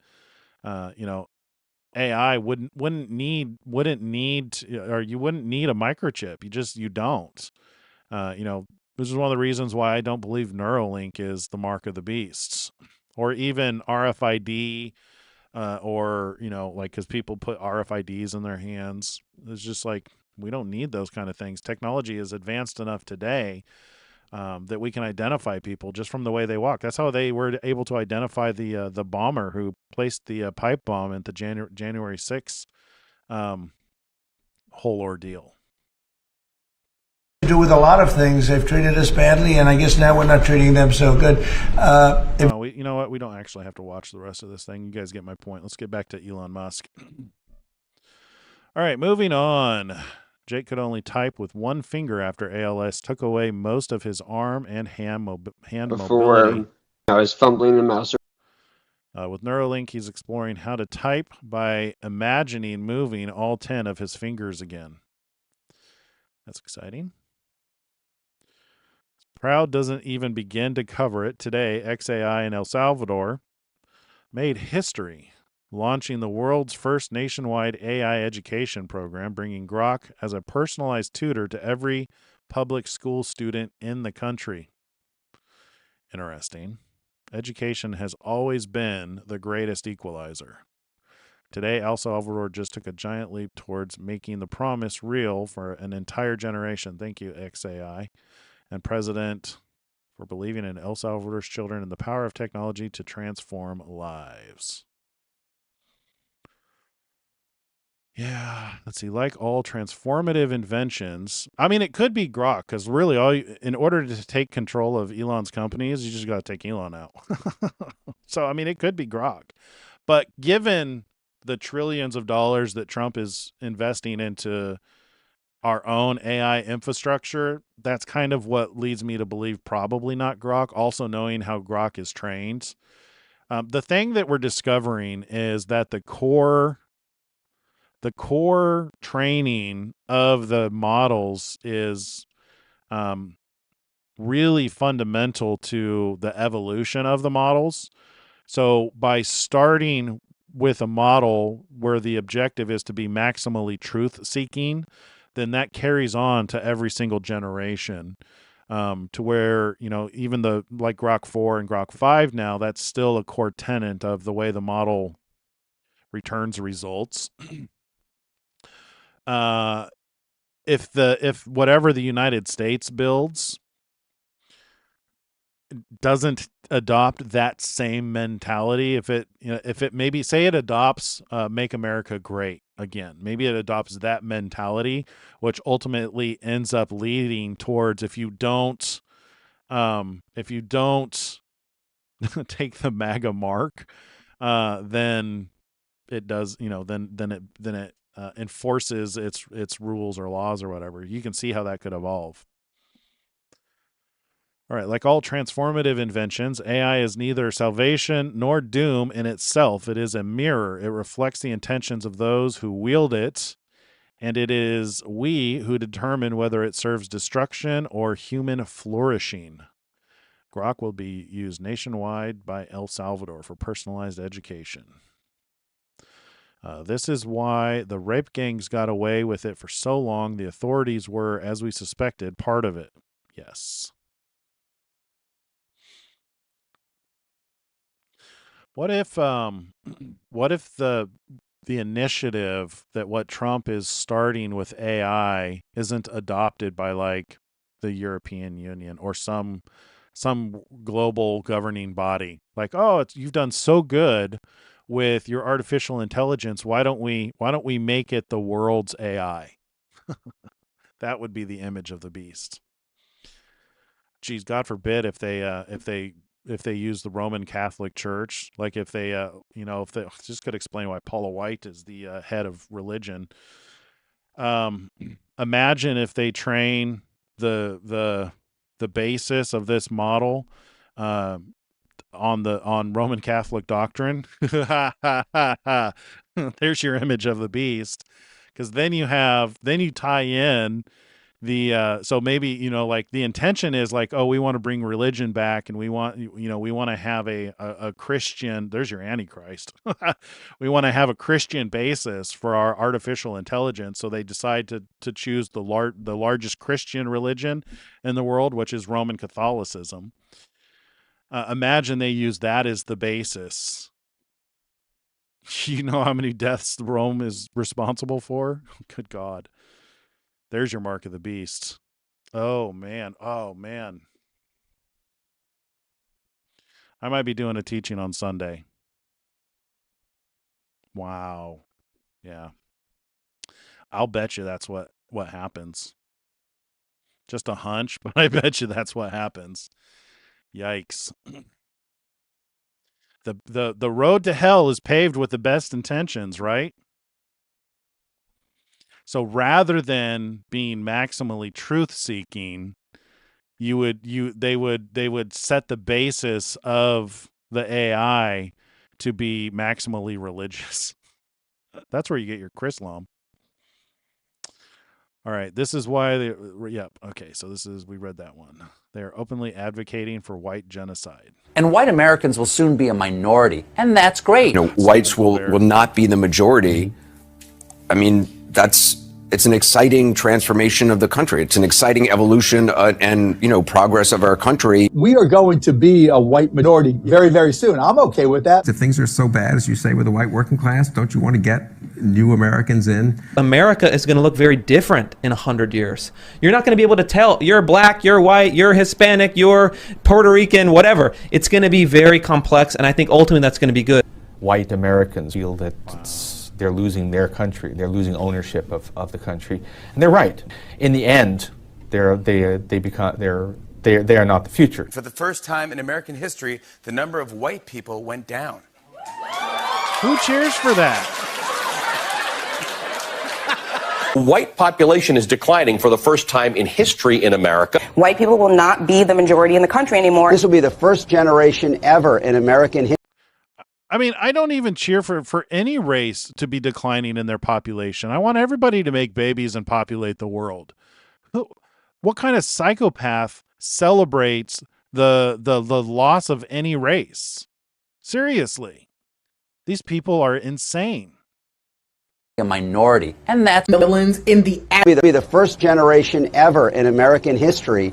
AI wouldn't need or you wouldn't need a microchip. You don't. This is one of the reasons why I don't believe Neuralink is the mark of the beast, or even RFID, or because people put RFIDs in their hands. It's just like we don't need those kind of things. Technology is advanced enough today that we can identify people just from the way they walk. That's how they were able to identify the bomber who placed the pipe bomb at the January 6th whole ordeal. To do with a lot of things. They've treated us badly, and I guess now we're not treating them so good. You know what? We don't actually have to watch the rest of this thing. You guys get my point. Let's get back to Elon Musk. All right, moving on. Jake could only type with one finger after ALS took away most of his arm and hand mobility. I was fumbling the mouse. With Neuralink, he's exploring how to type by imagining moving all 10 of his fingers again. That's exciting. Proud doesn't even begin to cover it. Today, XAI in El Salvador made history, launching the world's first nationwide AI education program, bringing Grok as a personalized tutor to every public school student in the country. Interesting. Education has always been the greatest equalizer. Today, El Salvador just took a giant leap towards making the promise real for an entire generation. Thank you, XAI and President, for believing in El Salvador's children and the power of technology to transform lives. Yeah, let's see. Like all transformative inventions, I mean, it could be Grok, because really, in order to take control of Elon's companies, you just got to take Elon out. So, I mean, it could be Grok. But given the trillions of dollars that Trump is investing into our own AI infrastructure, that's kind of what leads me to believe probably not Grok, also knowing how Grok is trained. The thing that we're discovering is that the core training of the models is really fundamental to the evolution of the models. So by starting with a model where the objective is to be maximally truth-seeking, then that carries on to every single generation, to where, even like Grok 4 and Grok 5 now, that's still a core tenet of the way the model returns results. If whatever the United States builds doesn't adopt that same mentality, if it maybe say it adopts Make America Great Again, maybe it adopts that mentality, which ultimately ends up leading towards, if you don't take the MAGA mark, then it does, then it enforces its rules or laws or whatever. You can see how that could evolve. All right, like all transformative inventions, AI is neither salvation nor doom in itself. It is a mirror. It reflects the intentions of those who wield it, and it is we who determine whether it serves destruction or human flourishing. Grok will be used nationwide by El Salvador for personalized education. This is why the rape gangs got away with it for so long. The authorities were, as we suspected, part of it. Yes. What if the initiative that what Trump is starting with AI isn't adopted by like the European Union or some global governing body? Like, oh, you've done so good with your artificial intelligence. Why don't we make it the world's AI? That would be the image of the beast. Geez, God forbid if they use the Roman Catholic Church, like if they just could explain why Paula White is the head of religion. Imagine if they train the basis of this model on Roman Catholic doctrine. There's your image of the beast, because then you tie in the so maybe like the intention is like, oh, we want to bring religion back, and we want to have a Christian. There's your Antichrist. We want to have a Christian basis for our artificial intelligence, so they decide to choose the largest Christian religion in the world, which is Roman Catholicism. Imagine they use that as the basis. You know how many deaths Rome is responsible for? Good God. There's your mark of the beast. Oh, man. Oh, man. I might be doing a teaching on Sunday. Wow. Yeah. I'll bet you that's what happens. Just a hunch, but I bet you that's what happens. Yikes. The road to hell is paved with the best intentions, right? So rather than being maximally truth-seeking, they would set the basis of the AI to be maximally religious. That's where you get your Chrislam. All right, this is why okay, so we read that one. They're openly advocating for white genocide. And white Americans will soon be a minority, and that's great. Whites will not be the majority. I mean, it's an exciting transformation of the country. It's an exciting evolution and progress of our country. We are going to be a white minority very, very soon. I'm okay with that. If things are so bad, as you say, with the white working class, don't you want to get new Americans in? America is going to look very different in 100 years. You're not going to be able to tell you're black, you're white, you're Hispanic, you're Puerto Rican, whatever. It's going to be very complex, and I think ultimately that's going to be good. White Americans feel that they're losing their country. They're losing ownership of the country, and they're right. In the end, they are not the future. For the first time in American history, the number of white people went down. Who cheers for that? White population is declining for the first time in history in America. White people will not be the majority in the country anymore. This will be the first generation ever in American history. I mean, I don't even cheer for any race to be declining in their population. I want everybody to make babies and populate the world. What kind of psychopath celebrates the loss of any race? Seriously. These people are insane. A minority, and that's villains in the be the first generation ever in American history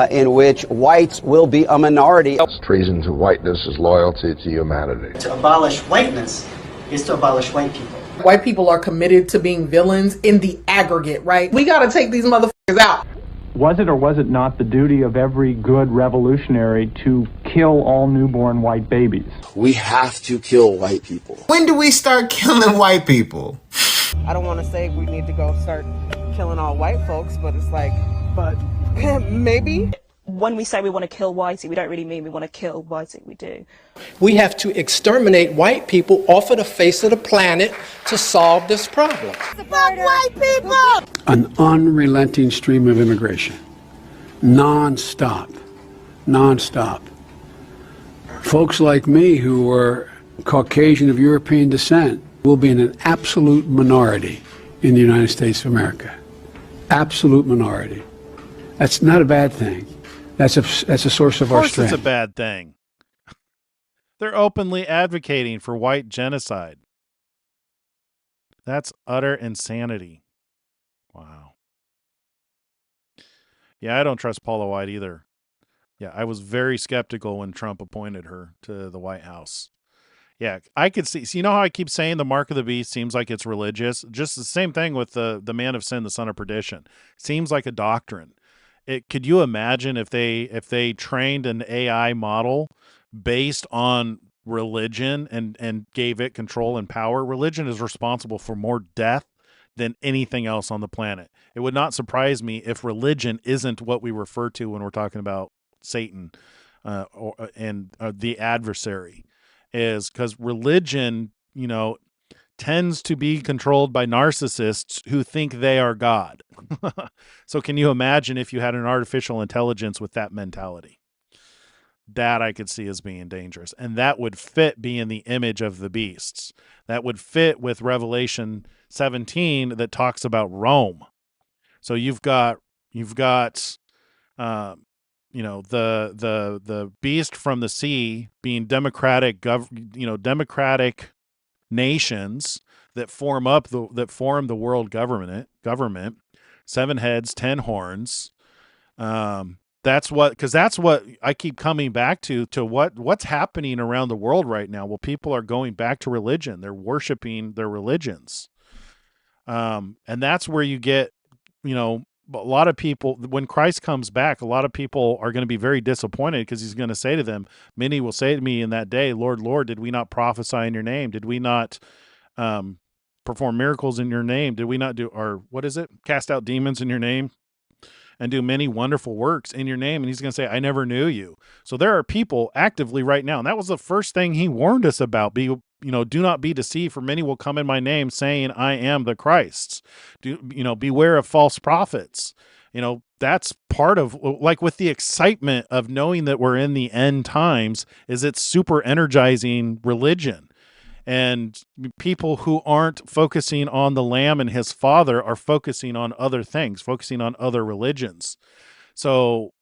in which whites will be a minority. Treason to whiteness is loyalty to humanity. To abolish whiteness is to abolish white people. White people are committed to being villains in the aggregate, right? We got to take these motherfuckers out. Was it or was it not the duty of every good revolutionary to kill all newborn white babies? We have to kill white people. When do we start killing white people? I don't want to say we need to go start killing all white folks, but it's like, but maybe. When we say we want to kill whitey, we don't really mean we want to kill whitey, we do. We have to exterminate white people off of the face of the planet to solve this problem. Fuck white people! An unrelenting stream of immigration. Non-stop. Non-stop. Folks like me who are Caucasian of European descent will be in an absolute minority in the United States of America. Absolute minority. That's not a bad thing. That's a source of our strength. It's a bad thing. They're openly advocating for white genocide. That's utter insanity. Wow. Yeah, I don't trust Paula White either. Yeah, I was very skeptical when Trump appointed her to the White House. Yeah, I could see. So you know how I keep saying the mark of the beast seems like it's religious? Just the same thing with the man of sin, the son of perdition. Seems like a doctrine. Could you imagine if they trained an AI model based on religion and gave it control and power? Religion is responsible for more death than anything else on the planet. It would not surprise me if religion isn't what we refer to when we're talking about Satan and the adversary, is because religion, tends to be controlled by narcissists who think they are God. So can you imagine if you had an artificial intelligence with that mentality? That I could see as being dangerous. And that would fit being the image of the beasts. That would fit with Revelation 17 that talks about Rome. So you've got the beast from the sea being democratic nations that form the world government, 7 heads, 10 horns. That's what I keep coming back to what's happening around the world right now. Well, people are going back to religion. They're worshiping their religions. And that's where you get, a lot of people, when Christ comes back, a lot of people are going to be very disappointed because he's going to say to them, many will say to me in that day, Lord, Lord, did we not prophesy in your name? Did we not perform miracles in your name? Did we not cast out demons in your name and do many wonderful works in your name? And he's going to say, I never knew you. So there are people actively right now. And that was the first thing he warned us about. Do not be deceived, for many will come in my name saying, I am the Christ. Beware of false prophets. That's part of, like, with the excitement of knowing that we're in the end times, is it's super energizing religion. And people who aren't focusing on the Lamb and his Father are focusing on other things, focusing on other religions. So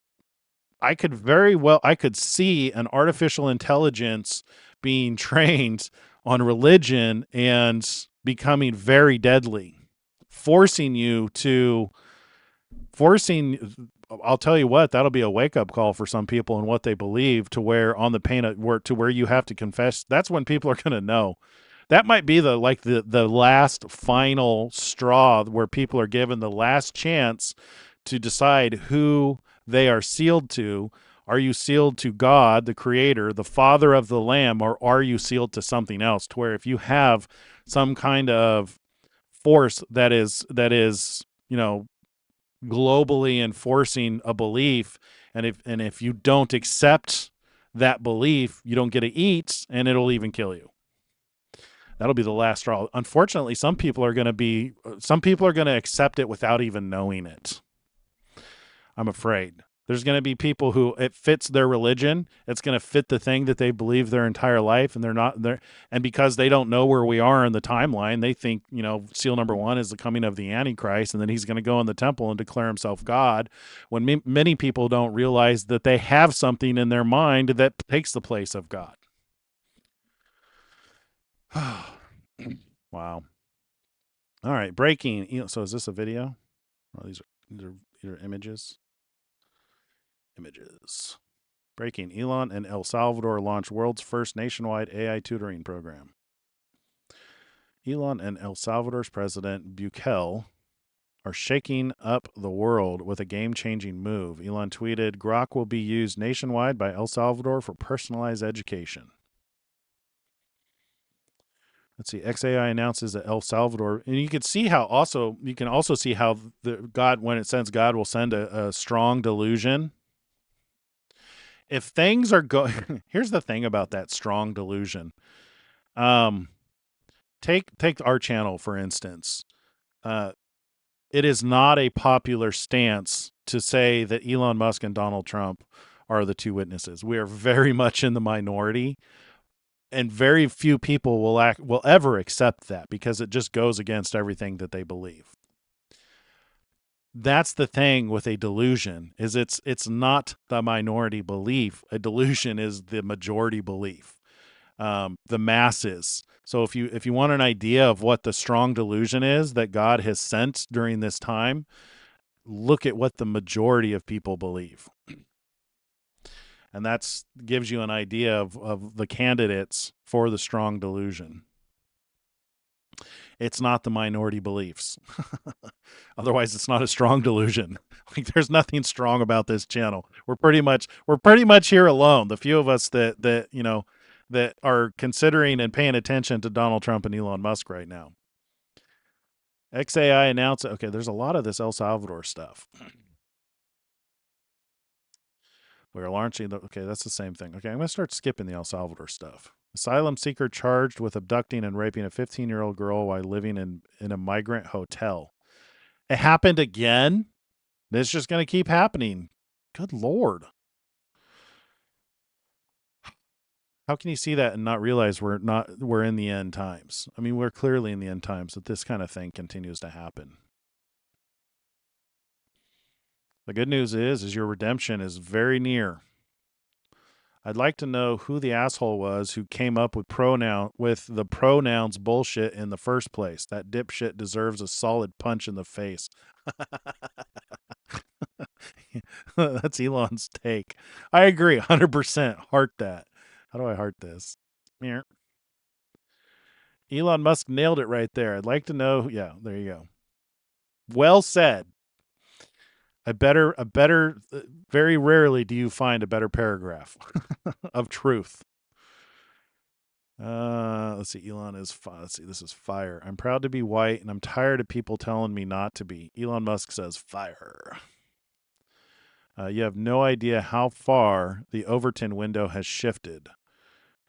I could see an artificial intelligence being trained on religion and becoming very deadly, I'll tell you what, that'll be a wake-up call for some people and what they believe, to where on the pain to where you have to confess. That's when people are going to know. That might be the last final straw, where people are given the last chance to decide who they are sealed to. Are you sealed to God, the Creator, the Father of the Lamb, or are you sealed to something else? To where if you have some kind of force that is globally enforcing a belief, and if you don't accept that belief, you don't get to eat, and it'll even kill you. That'll be the last straw. Unfortunately, some people are going to accept it without even knowing it. I'm afraid. There's going to be people who it fits their religion. It's going to fit the thing that they believe their entire life, and they're not there. And because they don't know where we are in the timeline, they think, seal number 1 is the coming of the Antichrist, and then he's going to go in the temple and declare himself God. When many people don't realize that they have something in their mind that takes the place of God. Wow. All right, breaking. So is this a video? Oh, these are images. Breaking. Elon and El Salvador launch world's first nationwide AI tutoring program. Elon and El Salvador's President Bukele are shaking up the world with a game-changing move. Elon tweeted, Grok will be used nationwide by El Salvador for personalized education. Let's see. XAI announces that El Salvador, and you can also see how God, when it sends, God will send a strong delusion. If things are going, here's the thing about that strong delusion. Take our channel for instance. It is not a popular stance to say that Elon Musk and Donald Trump are the two witnesses. We are very much in the minority. And very few people will ever accept that because it just goes against everything that they believe. That's the thing with a delusion, is it's not the minority belief. A delusion is the majority belief, the masses. So if you want an idea of what the strong delusion is that God has sent during this time, look at what the majority of people believe. And that gives you an idea of the candidates for the strong delusion. It's not the minority beliefs. Otherwise, it's not a strong delusion. Like, there's nothing strong about this channel. We're pretty much here alone. The few of us that are considering and paying attention to Donald Trump and Elon Musk right now. XAI announced, okay, there's a lot of this El Salvador stuff. We're launching okay, that's the same thing. Okay, I'm going to start skipping the El Salvador stuff. Asylum seeker charged with abducting and raping a 15-year-old girl while living in a migrant hotel. It happened again? It's just going to keep happening. Good Lord. How can you see that and not realize we're in the end times? I mean, we're clearly in the end times, but this kind of thing continues to happen. The good news is your redemption is very near. I'd like to know who the asshole was who came up with the pronouns bullshit in the first place. That dipshit deserves a solid punch in the face. That's Elon's take. I agree 100%. Heart that. How do I heart this? Here. Elon Musk nailed it right there. I'd like to know. Yeah, there you go. Well said. Very rarely do you find a better paragraph of truth. Let's see. Elon is let's see. This is fire. I'm proud to be white, and I'm tired of people telling me not to be. Elon Musk says fire. You have no idea how far the Overton window has shifted.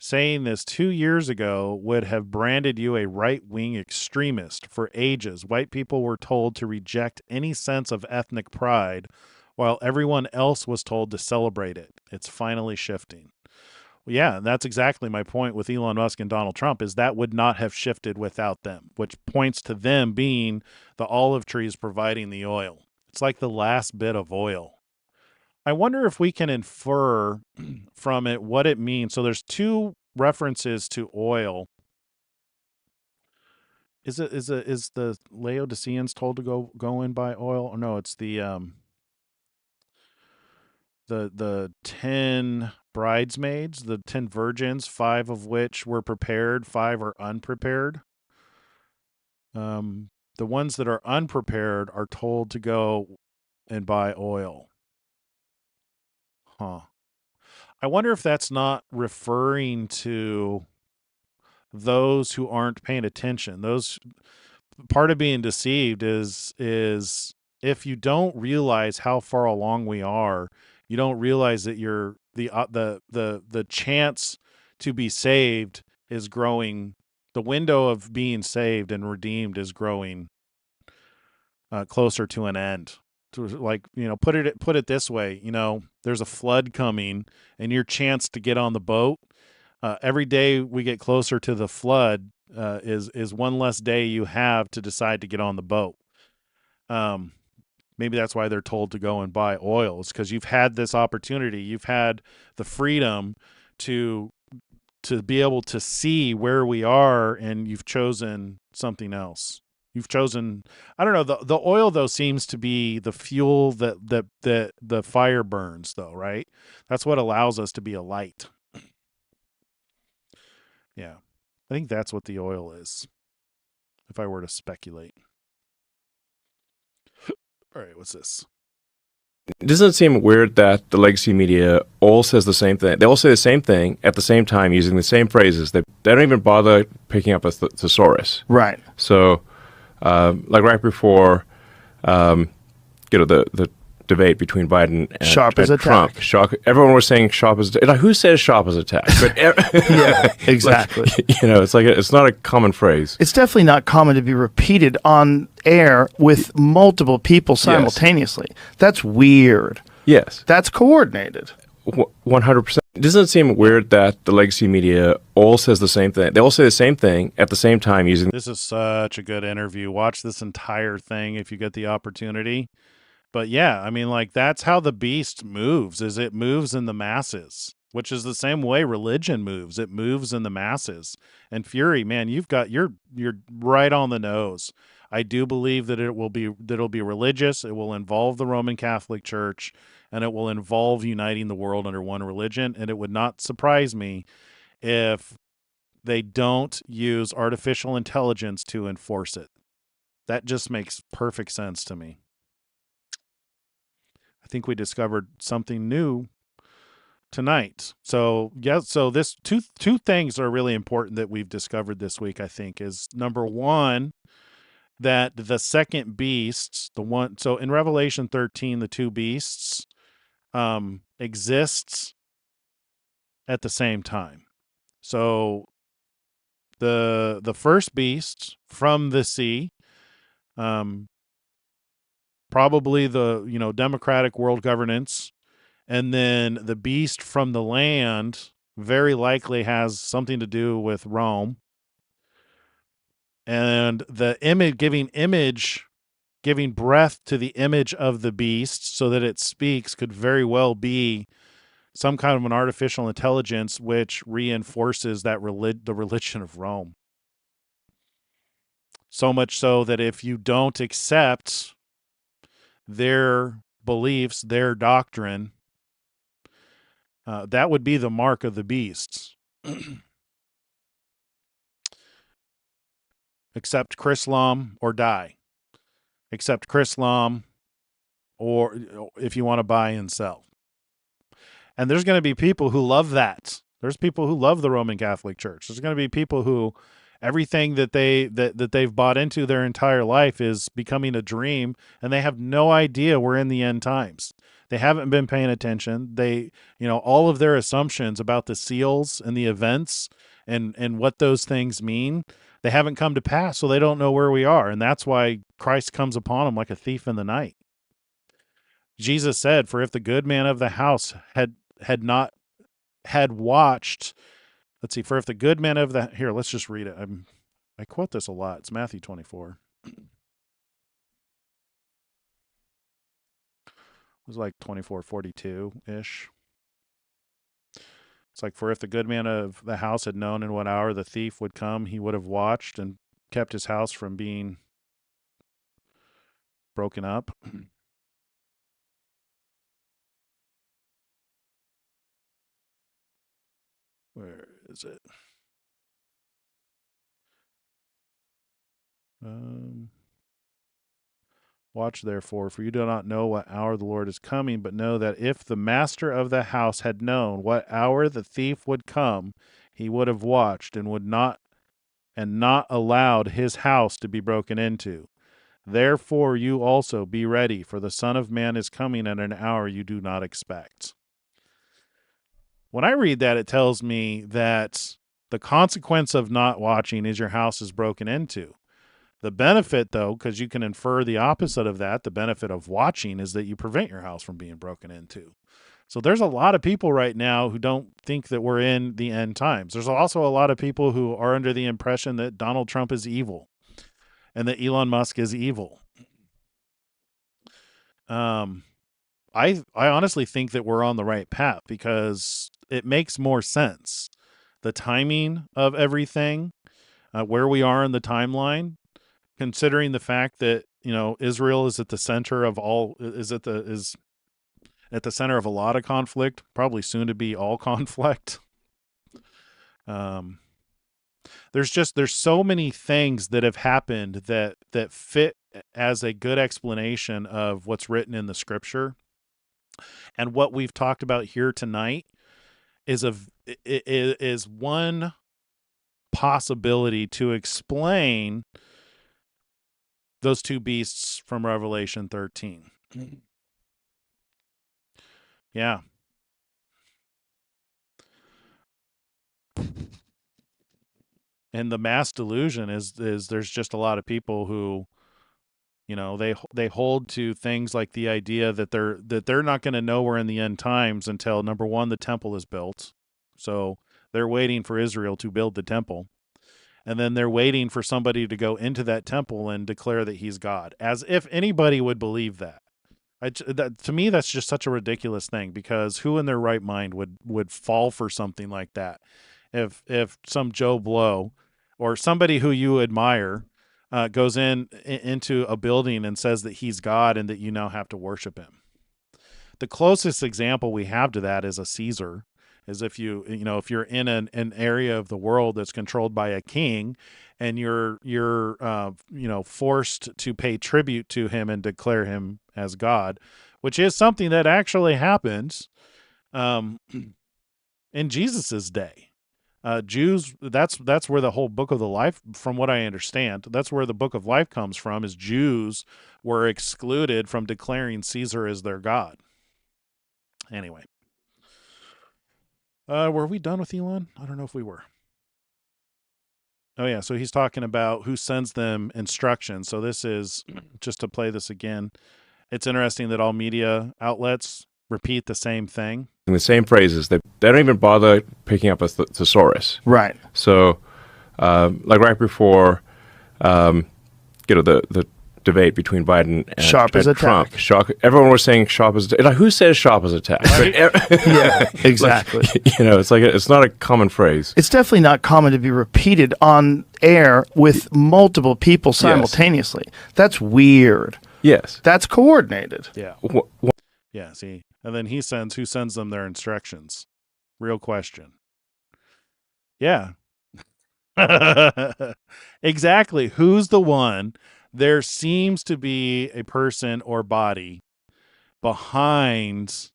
Saying this 2 years ago would have branded you a right-wing extremist. For ages, white people were told to reject any sense of ethnic pride, while everyone else was told to celebrate it. It's finally shifting. Well, yeah, that's exactly my point with Elon Musk and Donald Trump, is that would not have shifted without them, which points to them being the olive trees providing the oil. It's like the last bit of oil. I wonder if we can infer from it what it means. So there's two references to oil. Is the Laodiceans told to go in by oil? Or no, it's the 10 bridesmaids, the 10 virgins, 5 of which were prepared, 5 are unprepared. The ones that are unprepared are told to go and buy oil. Huh. I wonder if that's not referring to those who aren't paying attention. Part of being deceived is if you don't realize how far along we are, you don't realize that the chance to be saved is growing. The window of being saved and redeemed is growing closer to an end. To, like, put it this way, there's a flood coming, and your chance to get on the boat, every day we get closer to the flood is one less day you have to decide to get on the boat. Maybe that's why they're told to go and buy oil. It's because you've had this opportunity. You've had the freedom to be able to see where we are, and you've chosen something else. You've chosen, I don't know, the oil, though, seems to be the fuel that the fire burns, though, right? That's what allows us to be a light. Yeah. I think that's what the oil is, if I were to speculate. All right, what's this? Doesn't it seem weird that the legacy media all says the same thing? They all say the same thing at the same time using the same phrases. They don't even bother picking up a thesaurus. Right. So, like right before, the debate between Biden and, sharp as and Trump. Everyone was saying sharp as like who says sharp as attack? But yeah, exactly. Like, it's like it's not a common phrase. It's definitely not common to be repeated on air with multiple people simultaneously. Yes. That's weird. Yes, that's coordinated. 100%. Doesn't it seem weird that the legacy media all says the same thing? They all say the same thing at the same time using. This is such a good interview. Watch this entire thing if you get the opportunity. But yeah, I mean, like that's how the beast moves. Is it moves in the masses, which is the same way religion moves. It moves in the masses. And Fury, man, you're right on the nose. I do believe that it'll be religious. It will involve the Roman Catholic Church, and it will involve uniting the world under one religion. And it would not surprise me if they don't use artificial intelligence to enforce it. That just makes perfect sense to me. I think we discovered something new tonight. So this two things are really important that we've discovered this week, I think, is number one, that the second beast, so in Revelation 13, the two beasts exists at the same time. So the first beast from the sea, probably the democratic world governance, and then the beast from the land very likely has something to do with Rome. And the giving breath to the image of the beast so that it speaks could very well be some kind of an artificial intelligence which reinforces that the religion of Rome. So much so that if you don't accept their beliefs, their doctrine, that would be the mark of the beast. Accept Chrislam or die. Accept Chrislam, or if you want to buy and sell. And there's going to be people who love that. There's people who love the Roman Catholic Church. There's going to be people who everything that they've bought into their entire life is becoming a dream, and they have no idea we're in the end times. They haven't been paying attention. They, all of their assumptions about the seals and the events and what those things mean, they haven't come to pass, so they don't know where we are. And that's why Christ comes upon them like a thief in the night. Jesus said, for if the good man of the house had watched, let's see, for if the good man of the, here, let's just read it. I quote this a lot. It's Matthew 24. It was like 24:42-ish. It's like, for if the good man of the house had known in what hour the thief would come, he would have watched and kept his house from being broken up. Where is it? Watch therefore, for you do not know what hour the Lord is coming, but know that if the master of the house had known what hour the thief would come, he would have watched and not allowed his house to be broken into. Therefore you also be ready, for the Son of Man is coming at an hour you do not expect. When I read that, it tells me that the consequence of not watching is your house is broken into. The benefit, though, because you can infer the opposite of that, the benefit of watching is that you prevent your house from being broken into. So there's a lot of people right now who don't think that we're in the end times. There's also a lot of people who are under the impression that Donald Trump is evil and that Elon Musk is evil. I honestly think that we're on the right path because it makes more sense. The timing of everything, where we are in the timeline, considering the fact that, Israel is at the center of is at the center of a lot of conflict, probably soon to be all conflict. There's so many things that have happened that fit as a good explanation of what's written in the scripture. And what we've talked about here tonight is one possibility to explain those two beasts from Revelation 13. Yeah. And the mass delusion is there's just a lot of people who, you know, they hold to things like the idea that they're not going to know we're in the end times until, number one, the temple is built. So they're waiting for Israel to build the temple. And then they're waiting for somebody to go into that temple and declare that he's God, as if anybody would believe that. To me, that's just such a ridiculous thing, because who in their right mind would fall for something like that? If some Joe Blow or somebody who you admire goes into a building and says that he's God and that you now have to worship him. The closest example we have to that is a Caesar. Is if you're in an area of the world that's controlled by a king, and you're forced to pay tribute to him and declare him as God, which is something that actually happens in Jesus's day. Jews, that's where the whole book of the life, from what I understand, that's where the book of life comes from, is Jews were excluded from declaring Caesar as their God. Anyway. Were we done with Elon? I don't know if we were. Oh, yeah. So he's talking about who sends them instructions. So this is, just to play this again, it's interesting that all media outlets repeat the same thing. In the same phrases. They don't even bother picking up a thesaurus. Right. So, like right before, the debate between Biden and, sharp as Trump. Attack. Sharp, everyone was saying sharp as attack. Like, who says sharp as attack? Yeah, exactly. It's like it's not a common phrase. It's definitely not common to be repeated on air with multiple people simultaneously. Yes. That's weird. Yes. That's coordinated. Yeah. Yeah, see. And then who sends them their instructions? Real question. Yeah. Exactly. Who's the one? There seems to be a person or body behind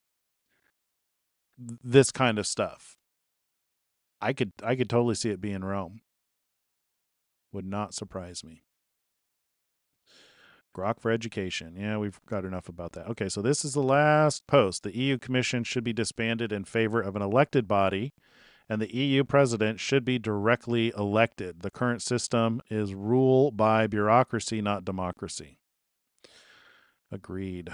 this kind of stuff. I could totally see it being Rome. Would not surprise me. Grok for education. Yeah, we've got enough about that. Okay, so this is the last post. The EU Commission should be disbanded in favor of an elected body, and the EU president should be directly elected. The current system is rule by bureaucracy, not democracy. Agreed.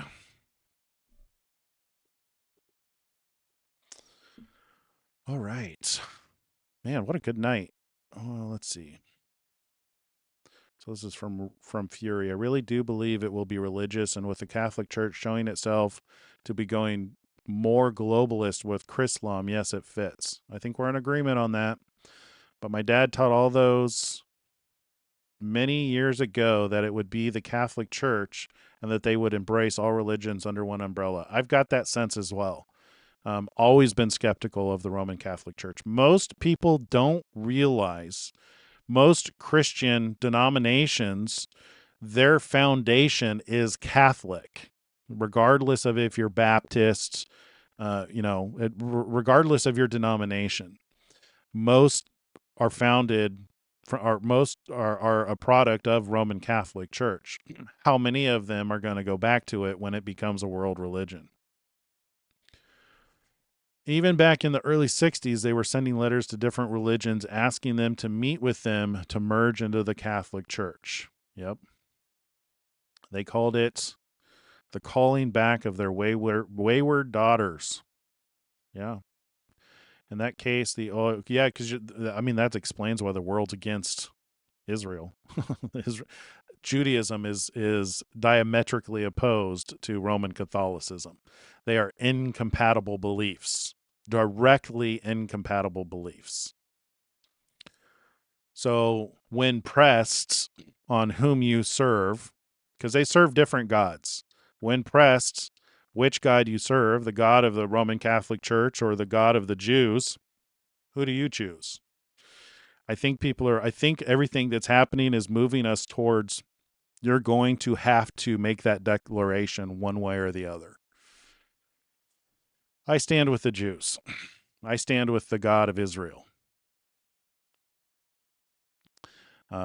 All right. Man, what a good night. Oh, let's see. So this is from Fury. I really do believe it will be religious, and with the Catholic Church showing itself to be going more globalist with Chrislam, yes, it fits. I think we're in agreement on that. But my dad taught all those many years ago that it would be the Catholic Church and that they would embrace all religions under one umbrella. I've got that sense as well. Always been skeptical of the Roman Catholic Church. Most people don't realize, most Christian denominations, their foundation is Catholic, regardless of if you're Baptist, regardless of your denomination. Most are founded, most are a product of Roman Catholic Church. How many of them are going to go back to it when it becomes a world religion? Even back in the early 60s, they were sending letters to different religions asking them to meet with them to merge into the Catholic Church. Yep. They called it the calling back of their wayward daughters. Yeah. In that case, because that explains why the world's against Israel. Judaism is diametrically opposed to Roman Catholicism. They are incompatible beliefs, directly incompatible beliefs. So when pressed on whom you serve, because they serve different gods, when pressed which God you serve, the God of the Roman Catholic Church or the God of the Jews, who do you choose? I think everything that's happening is moving us towards You're going to have to make that declaration one way or the other. I stand with the Jews. I stand with the God of Israel.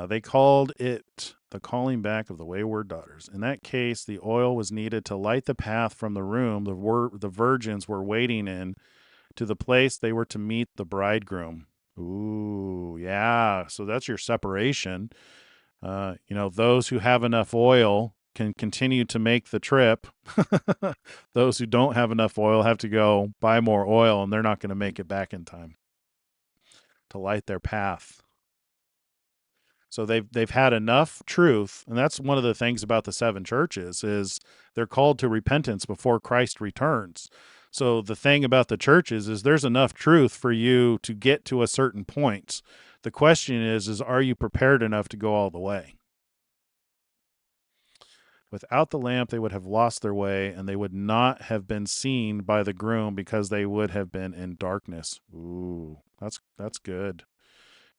They called it the calling back of the wayward daughters. In that case, the oil was needed to light the path from the room the virgins were waiting in to the place they were to meet the bridegroom. Ooh, yeah. So that's your separation. Those who have enough oil can continue to make the trip. Those who don't have enough oil have to go buy more oil, and they're not going to make it back in time to light their path. So they've had enough truth, and that's one of the things about the seven churches is they're called to repentance before Christ returns. So the thing about the churches is there's enough truth for you to get to a certain point. The question is are you prepared enough to go all the way? Without the lamp, they would have lost their way, and they would not have been seen by the groom because they would have been in darkness. Ooh, that's good.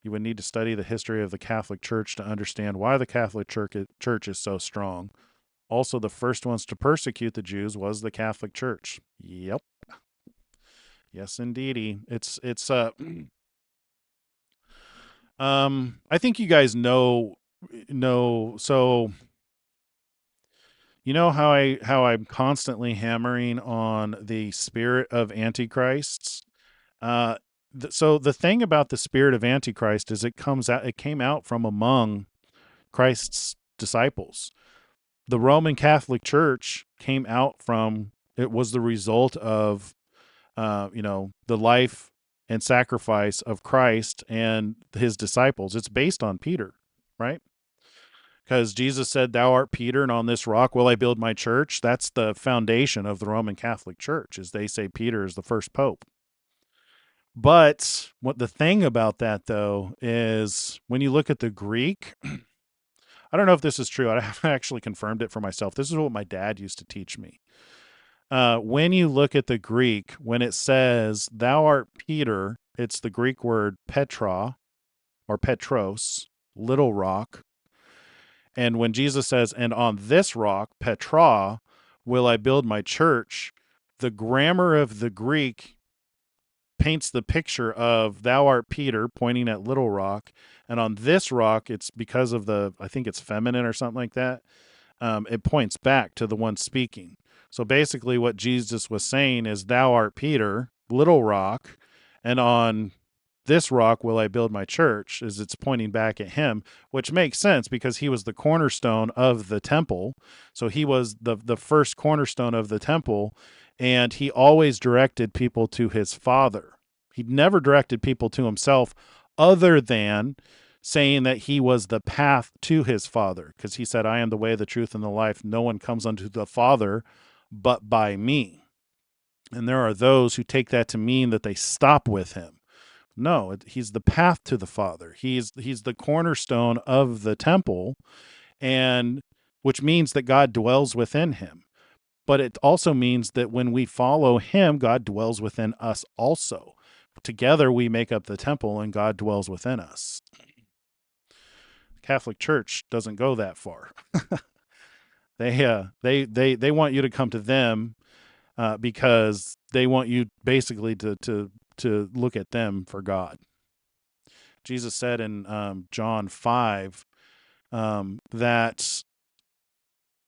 You would need to study the history of the Catholic Church to understand why the Catholic Church is so strong. Also, the first ones to persecute the Jews was the Catholic Church. Yep. Yes, indeedy. It's I think you guys know so you know how I'm constantly hammering on the spirit of antichrists. So the thing about the spirit of Antichrist is it came out from among Christ's disciples. The Roman Catholic Church came out from, it was the result of, the life and sacrifice of Christ and his disciples. It's based on Peter, right? Because Jesus said, "Thou art Peter, and on this rock will I build my church." That's the foundation of the Roman Catholic Church, is they say Peter is the first pope. But what the thing about that, though, is when you look at the Greek, I don't know if this is true. I haven't actually confirmed it for myself. This is what my dad used to teach me. When you look at the Greek, when it says, "Thou art Peter," it's the Greek word Petra or Petros, little rock. And when Jesus says, "And on this rock, Petra, will I build my church," the grammar of the Greek paints the picture of "thou art Peter," pointing at little rock, and on this rock, it's because of I think it's feminine or something like that. It points back to the one speaking. So basically what Jesus was saying is, "Thou art Peter, little rock, and on this rock will I build my church," is it's pointing back at him, which makes sense because he was the cornerstone of the temple. So he was the first cornerstone of the temple, and he always directed people to his Father. He never directed people to himself other than saying that he was the path to his Father, because he said, "I am the way, the truth, and the life. No one comes unto the Father but by me." And there are those who take that to mean that they stop with him. No, he's the path to the Father. He's the cornerstone of the temple, and which means that God dwells within him. But it also means that when we follow him, God dwells within us also. Together we make up the temple, and God dwells within us. The Catholic Church doesn't go that far. They want you to come to them because they want you basically to look at them for God. Jesus said in John 5 that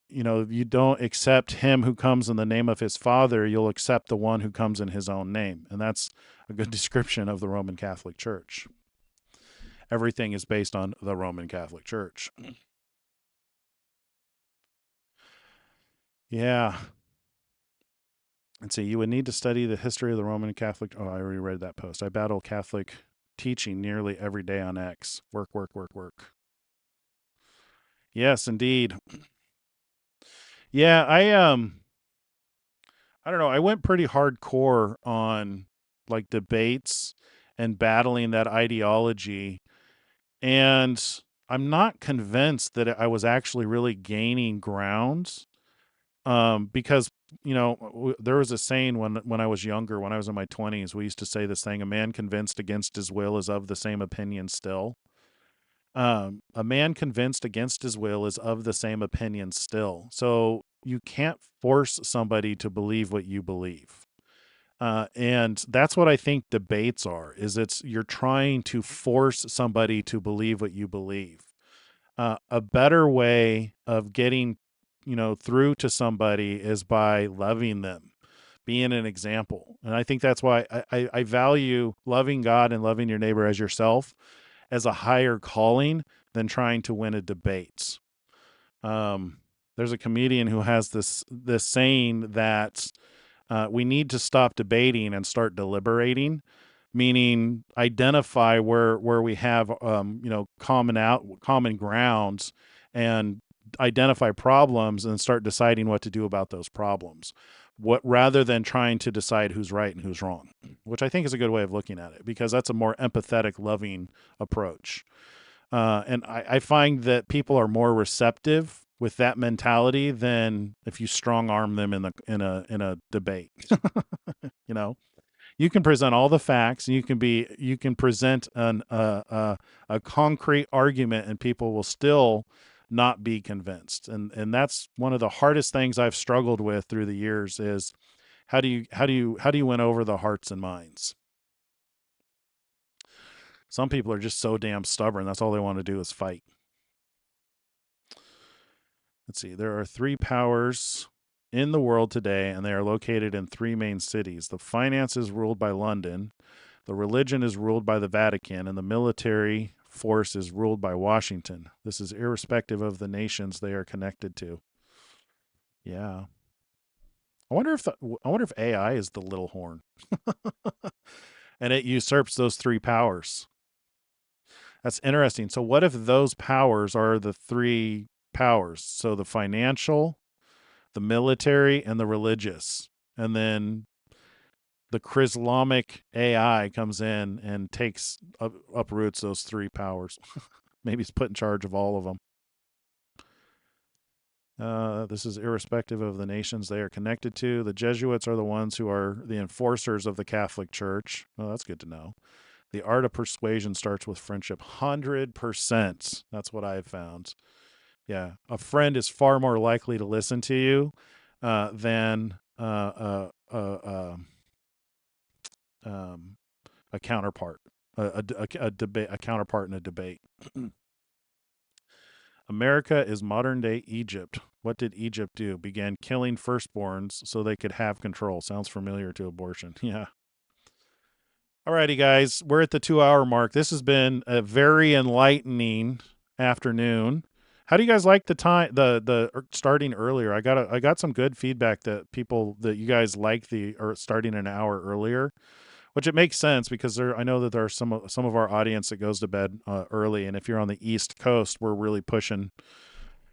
you don't accept him who comes in the name of his Father, you'll accept the one who comes in his own name. And that's a good description of the Roman Catholic Church. Everything is based on the Roman Catholic Church. Yeah. Let's see, you would need to study the history of the Roman Catholic. Oh, I already read that post. I battle Catholic teaching nearly every day on X. Work. Yes, indeed. Yeah, I don't know. I went pretty hardcore on like debates and battling that ideology, and I'm not convinced that I was actually really gaining ground. Because there was a saying when I was younger, when I was in my 20s, we used to say this thing: "A man convinced against his will is of the same opinion still." A man convinced against his will is of the same opinion still. So you can't force somebody to believe what you believe. And that's what I think debates are, is you're trying to force somebody to believe what you believe. A better way of getting, through to somebody is by loving them, being an example. And I think that's why I value loving God and loving your neighbor as yourself as a higher calling than trying to win a debate. There's a comedian who has this saying that we need to stop debating and start deliberating, meaning identify where we have common grounds, and identify problems and start deciding what to do about those problems. Rather than trying to decide who's right and who's wrong, which I think is a good way of looking at it, because that's a more empathetic, loving approach. And I find that people are more receptive with that mentality than if you strong arm them in a debate. You can present all the facts, and you can present a concrete argument, and people will still not be convinced. And that's one of the hardest things I've struggled with through the years, is how do you win over the hearts and minds? Some people are just so damn stubborn. That's all they want to do is fight. Let's see. There are 3 powers in the world today, and they are located in 3 main cities. The finance is ruled by London, the religion is ruled by the Vatican, and the military force is ruled by Washington. This is irrespective of the nations they are connected to. Yeah. I wonder if AI is the little horn and it usurps those 3 powers. That's interesting. So what if those powers are the 3 powers? So the financial, the military, and the religious. And then the Chrislamic AI comes in and uproots those 3 powers. Maybe he's put in charge of all of them. This is irrespective of the nations they are connected to. The Jesuits are the ones who are the enforcers of the Catholic Church. Oh, that's good to know. The art of persuasion starts with friendship. 100%. That's what I've found. Yeah. A friend is far more likely to listen to you than a counterpart, a counterpart in a debate. America is modern day Egypt. What did Egypt do? Began killing firstborns so they could have control. Sounds familiar to abortion. Yeah. Alrighty, guys, we're at the 2-hour mark. This has been a very enlightening afternoon. How do you guys like the time, the starting earlier? I got some good feedback that you guys like starting an hour earlier, which it makes sense, because I know that there are some of our audience that goes to bed early, and if you're on the East Coast, we're really pushing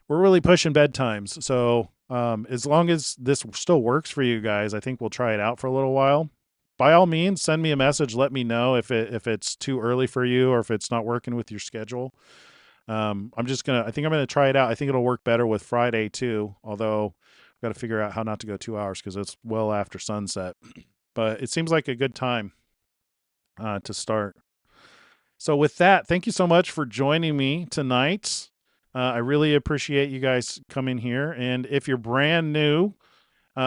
bedtimes. So as long as this still works for you guys, I think we'll try it out for a little while. By all means, send me a message. Let me know if it's too early for you, or if it's not working with your schedule. I think I'm gonna try it out. I think it'll work better with Friday too, although I've got to figure out how not to go 2 hours, because it's well after sunset. But it seems like a good time to start. So with that, thank you so much for joining me tonight. I really appreciate you guys coming here. And if you're brand new,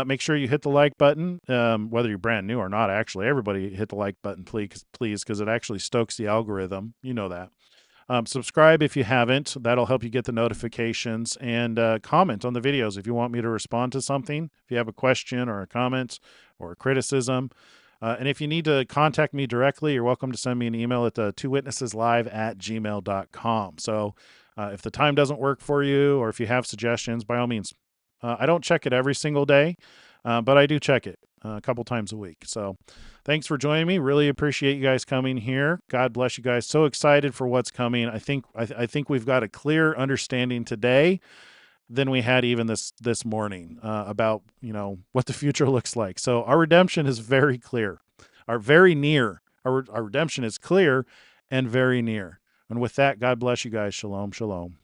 make sure you hit the like button. Whether you're brand new or not, actually, everybody hit the like button, please, because it actually stokes the algorithm. You know that. Subscribe if you haven't. That'll help you get the notifications, and comment on the videos if you want me to respond to something. If you have a question or a comment or a criticism. And if you need to contact me directly, you're welcome to send me an email at twowitnesseslive@gmail.com. So if the time doesn't work for you, or if you have suggestions, by all means. I don't check it every single day, but I do check it a couple times a week. So thanks for joining me. Really appreciate you guys coming here. God bless you guys. So excited for what's coming. I think we've got a clear understanding today than we had even this morning about what the future looks like. So our redemption is very clear, very near. Our redemption is clear and very near. And with that, God bless you guys. Shalom, shalom.